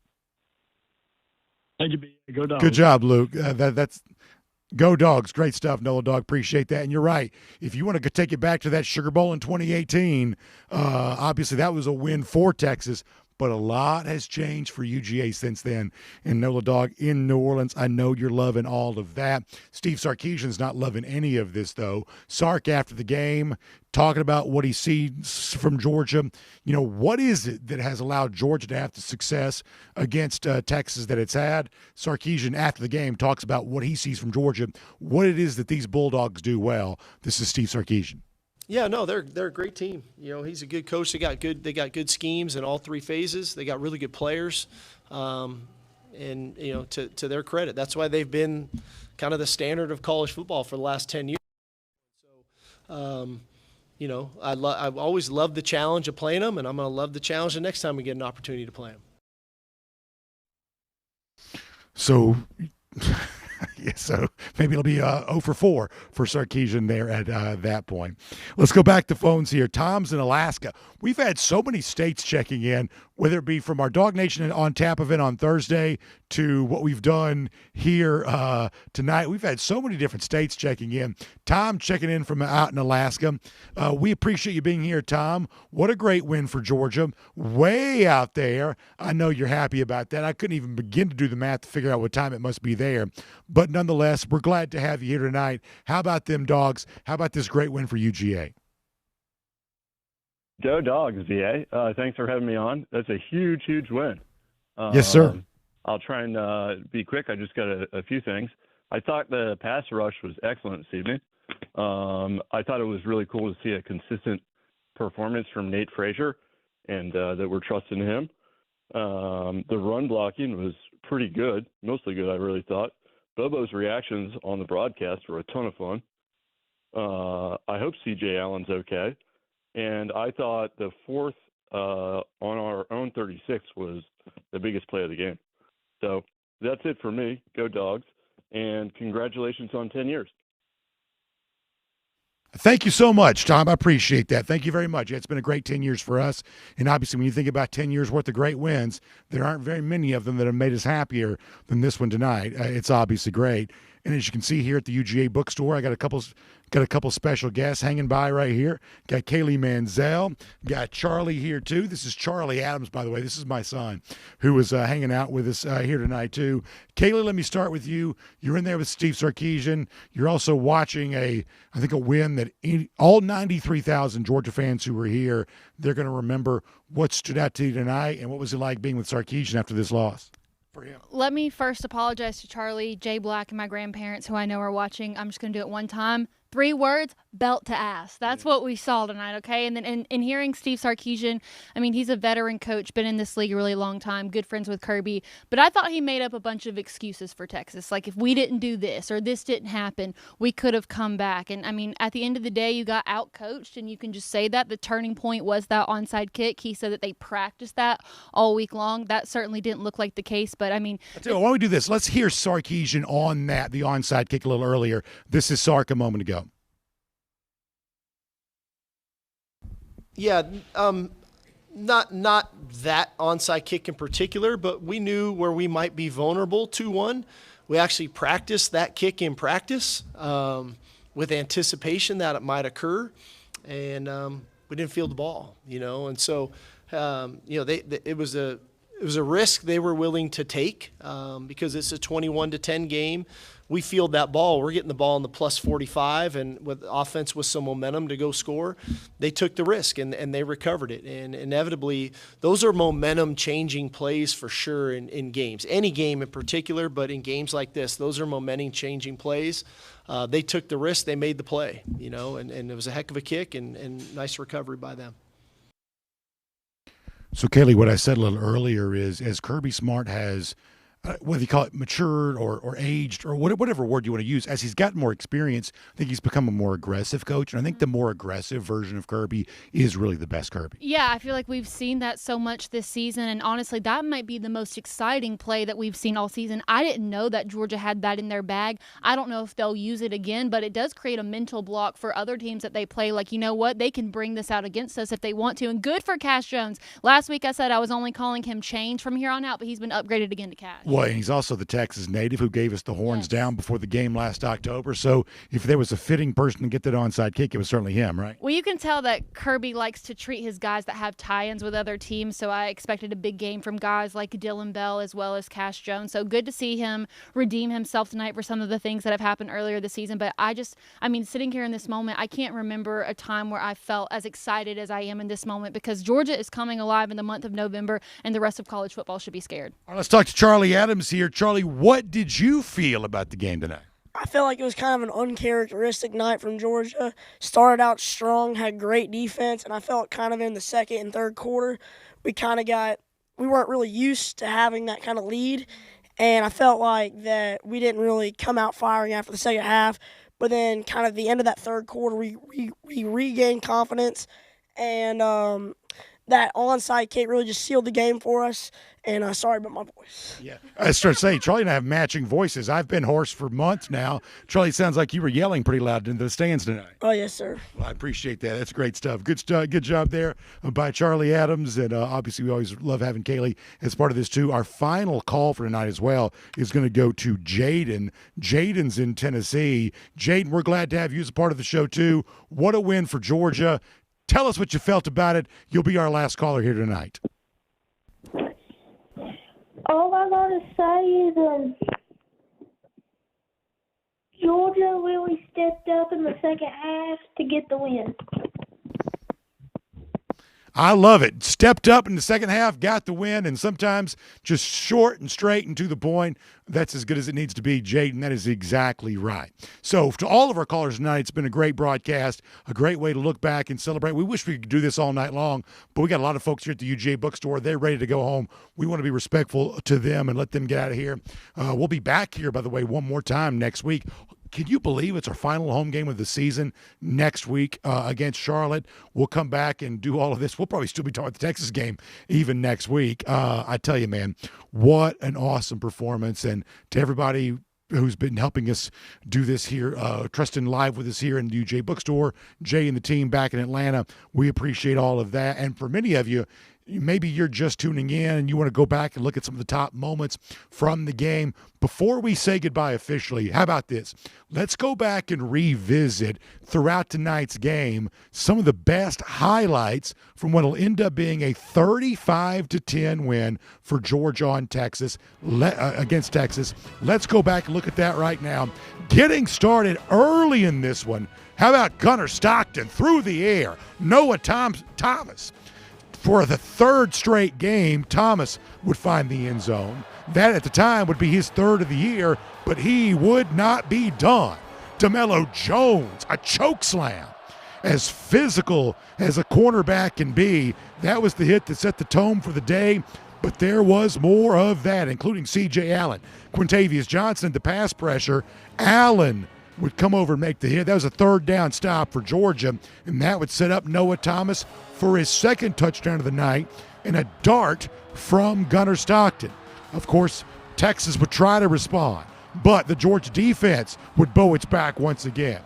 Thank you, B. Go Dogs. Good job, Luke. That's Go Dogs. Great stuff, Nola Dawg. Appreciate that. And you're right. If you want to take it back to that Sugar Bowl in 2018, obviously that was a win for Texas, but a lot has changed for UGA since then. And Nola Dawg in New Orleans, I know you're loving all of that. Steve Sarkisian's not loving any of this, though. Sark, after the game, talking about what he sees from Georgia. You know, what is it that has allowed Georgia to have the success against Texas that it's had? Sarkisian, after the game, talks about what he sees from Georgia, what it is that these Bulldogs do well. This is Steve Sarkisian. Yeah, no, they're a great team. You know, he's a good coach. They got good schemes in all three phases. They got really good players, and you know, to their credit, that's why they've been kind of the standard of college football for the last 10 years. So, you know, I've always loved the challenge of playing them, and I'm going to love the challenge the next time we get an opportunity to play them. So. Yeah, so maybe it'll be 0 for 4 for Sarkisian there at that point. Let's go back to phones here. Tom's in Alaska. We've had so many states checking in, whether it be from our DawgNation on Tap event on Thursday to what we've done here tonight. We've had so many different states checking in. Tom checking in from out in Alaska. We appreciate you being here, Tom. What a great win for Georgia. Way out there. I know you're happy about that. I couldn't even begin to do the math to figure out what time it must be there. But nonetheless, we're glad to have you here tonight. How about them Dogs? How about this great win for UGA? Go Dogs, VA. Thanks for having me on. That's a huge, huge win. Yes, sir. I'll try and be quick. I just got a few things. I thought the pass rush was excellent this evening. I thought it was really cool to see a consistent performance from Nate Frazier, and that we're trusting him. The run blocking was pretty good, mostly good, I really thought. Bobo's reactions on the broadcast were a ton of fun. I hope CJ Allen's okay. And I thought the fourth on our own 36 was the biggest play of the game. So that's it for me. Go Dogs. And congratulations on 10 years. Thank you so much, Tom. I appreciate that. Thank you very much. It's been a great 10 years for us. And obviously, when you think about 10 years worth of great wins, there aren't very many of them that have made us happier than this one tonight. It's obviously great. And as you can see here at the UGA bookstore, I got a couple special guests hanging by right here. Got Kaylee Mansell. Got Charlie here too. This is Charlie Adams, by the way. This is my son, who was hanging out with us here tonight too. Kaylee, let me start with you. You're in there with Steve Sarkisian. You're also watching a win that all 93,000 Georgia fans who were here, they're going to remember what stood out to you tonight, and what was it like being with Sarkisian after this loss? Let me first apologize to Charlie, Jay Black, and my grandparents who I know are watching. I'm just going to do it one time. 3 words, belt to ass. That's what we saw tonight, okay? And then in hearing Steve Sarkisian, I mean, he's a veteran coach, been in this league a really long time, good friends with Kirby. But I thought he made up a bunch of excuses for Texas. Like, if we didn't do this or this didn't happen, we could have come back. And, I mean, at the end of the day, you got out-coached, and you can just say that. The turning point was that onside kick. He said that they practiced that all week long. That certainly didn't look like the case. But, I mean, why don't we do this? Let's hear Sarkisian on that, the onside kick a little earlier. This is Sark a moment ago. Yeah, not that onside kick in particular, but we knew where we might be vulnerable 2-1. We actually practiced that kick in practice with anticipation that it might occur, and we didn't field the ball, you know. And so, you know, it was was a risk they were willing to take because it's a 21-10 game. We field that ball. We're getting the ball in the plus 45, and with offense with some momentum to go score, they took the risk and they recovered it. And inevitably, those are momentum-changing plays for sure in games. Any game in particular, but in games like this, those are momentum-changing plays. They took the risk. They made the play, and it was a heck of a kick and nice recovery by them. So, Kaylee, what I said a little earlier is as Kirby Smart has whether you call it matured or aged or whatever word you want to use, as he's gotten more experience, I think he's become a more aggressive coach. And I think the more aggressive version of Kirby is really the best Kirby. Yeah, I feel like we've seen that so much this season. And honestly, that might be the most exciting play that we've seen all season. I didn't know that Georgia had that in their bag. I don't know if they'll use it again, but it does create a mental block for other teams that they play. Like, you know what? They can bring this out against us if they want to. And good for Cash Jones. Last week I said I was only calling him Change from here on out, but he's been upgraded again to Cash. Well, and he's also the Texas native who gave us the horns down before the game last October. So if there was a fitting person to get that onside kick, it was certainly him, right? Well, you can tell that Kirby likes to treat his guys that have tie-ins with other teams, so I expected a big game from guys like Dylan Bell as well as Cash Jones. So good to see him redeem himself tonight for some of the things that have happened earlier this season. But sitting here in this moment, I can't remember a time where I felt as excited as I am in this moment because Georgia is coming alive in the month of November, and the rest of college football should be scared. All right, let's talk to Charlie Adams here. Charlie, what did you feel about the game tonight? I felt like it was kind of an uncharacteristic night from Georgia. Started out strong, had great defense, and I felt kind of in the second and third quarter, we weren't really used to having that kind of lead, and I felt like that we didn't really come out firing after the second half, but then kind of the end of that third quarter, we regained confidence, and that onside kick really just sealed the game for us. And sorry about my voice. Yeah, I started saying Charlie and I have matching voices. I've been hoarse for months now. Charlie, it sounds like you were yelling pretty loud into the stands tonight. Oh yes, sir. Well, I appreciate that. That's great stuff. Good job there by Charlie Adams, and obviously we always love having Kaylee as part of this too. Our final call for tonight as well is going to go to Jaden. Jaden's in Tennessee. Jaden, we're glad to have you as a part of the show too. What a win for Georgia. Tell us what you felt about it. You'll be our last caller here tonight. All I gotta say is Georgia really stepped up in the second half to get the win. I love it. Stepped up in the second half, got the win, and sometimes just short and straight and to the point. That's as good as it needs to be, Jaden. That is exactly right. So to all of our callers tonight, it's been a great broadcast, a great way to look back and celebrate. We wish we could do this all night long, but we got a lot of folks here at the UGA bookstore. They're ready to go home. We want to be respectful to them and let them get out of here. We'll be back here, by the way, one more time next week. Can you believe it's our final home game of the season next week against Charlotte? We'll come back and do all of this. We'll probably still be talking about the Texas game even next week. I tell you, man, what an awesome performance. And to everybody who's been helping us do this here, trusting live with us here in the UJ Bookstore, Jay and the team back in Atlanta, we appreciate all of that. And for many of you, maybe you're just tuning in and you want to go back and look at some of the top moments from the game. Before we say goodbye officially, how about this? Let's go back and revisit throughout tonight's game some of the best highlights from what will end up being a 35-10 win for Georgia on Texas against Texas. Let's go back and look at that right now. Getting started early in this one, how about Gunnar Stockton through the air? Noah Thomas. For the third straight game, Thomas would find the end zone. That at the time would be his third of the year, but he would not be done. DeMello Jones, a choke slam. As physical as a cornerback can be, that was the hit that set the tone for the day, but there was more of that, including C.J. Allen. Quintavious Johnson, the pass pressure. Allen would come over and make the hit. That was a third down stop for Georgia, and that would set up Noah Thomas for his second touchdown of the night and a dart from Gunnar Stockton. Of course, Texas would try to respond, but the Georgia defense would bow its back once again.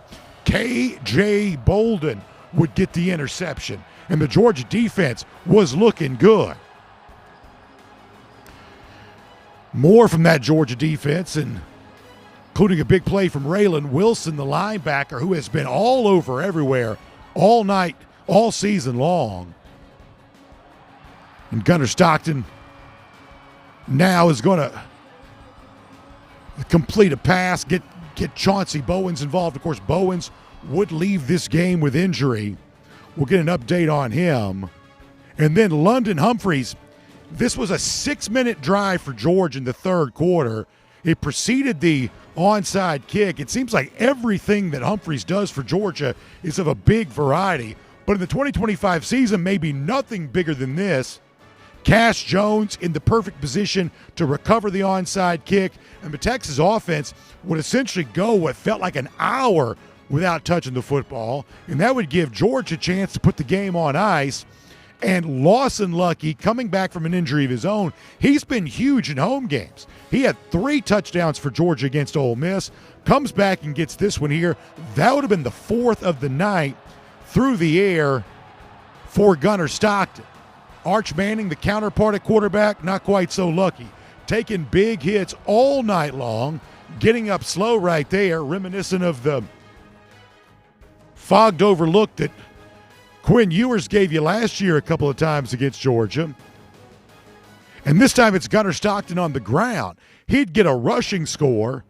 K.J. Bolden would get the interception, and the Georgia defense was looking good. More from that Georgia defense, and including a big play from Raylan Wilson, the linebacker, who has been all over everywhere all night, all season long. And Gunnar Stockton now is going to complete a pass, get Chauncey Bowens involved. Of course, Bowens would leave this game with injury. We'll get an update on him. And then London Humphreys, this was a 6-minute drive for George in the third quarter. It preceded the onside kick. It seems like everything that Humphreys does for Georgia is of a big variety. But in the 2025 season, maybe nothing bigger than this. Cash Jones in the perfect position to recover the onside kick. And the Texas offense would essentially go what felt like an hour without touching the football. And that would give George a chance to put the game on ice. And Lawson Lucky, coming back from an injury of his own, he's been huge in home games. He had 3 touchdowns for Georgia against Ole Miss. Comes back and gets this one here. That would have been the 4th of the night through the air for Gunnar Stockton. Arch Manning, the counterpart at quarterback, not quite so lucky. Taking big hits all night long, getting up slow right there, reminiscent of the fogged-over look that Quinn Ewers gave you last year a couple of times against Georgia. And this time it's Gunnar Stockton on the ground. He'd get a rushing score,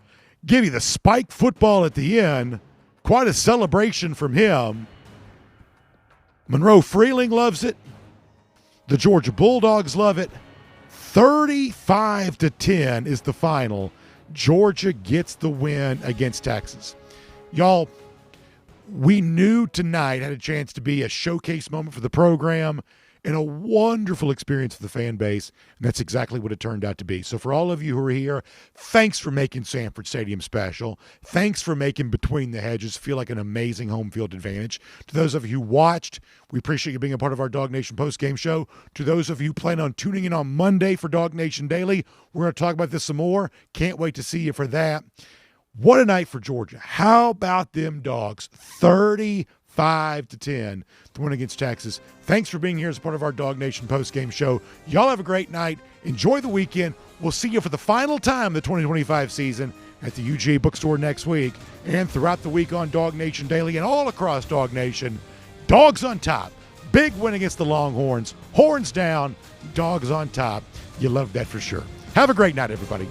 give you the spike football at the end. Quite a celebration from him. Monroe Freeling loves it. The Georgia Bulldogs love it. 35-10 is the final. Georgia gets the win against Texas. Y'all, we knew tonight had a chance to be a showcase moment for the program and a wonderful experience for the fan base, and that's exactly what it turned out to be. So for all of you who are here, thanks for making Sanford Stadium special. Thanks for making Between the Hedges feel like an amazing home field advantage. To those of you who watched, we appreciate you being a part of our DawgNation Postgame show. To those of you who plan on tuning in on Monday for DawgNation Daily, we're going to talk about this some more. Can't wait to see you for that. What a night for Georgia. How about them Dogs? 35-10 to win against Texas. Thanks for being here as a part of our DawgNation postgame show. Y'all have a great night. Enjoy the weekend. We'll see you for the final time of the 2025 season at the UGA bookstore next week and throughout the week on DawgNation Daily and all across DawgNation. Dogs on top. Big win against the Longhorns. Horns down. Dogs on top. You love that for sure. Have a great night, everybody.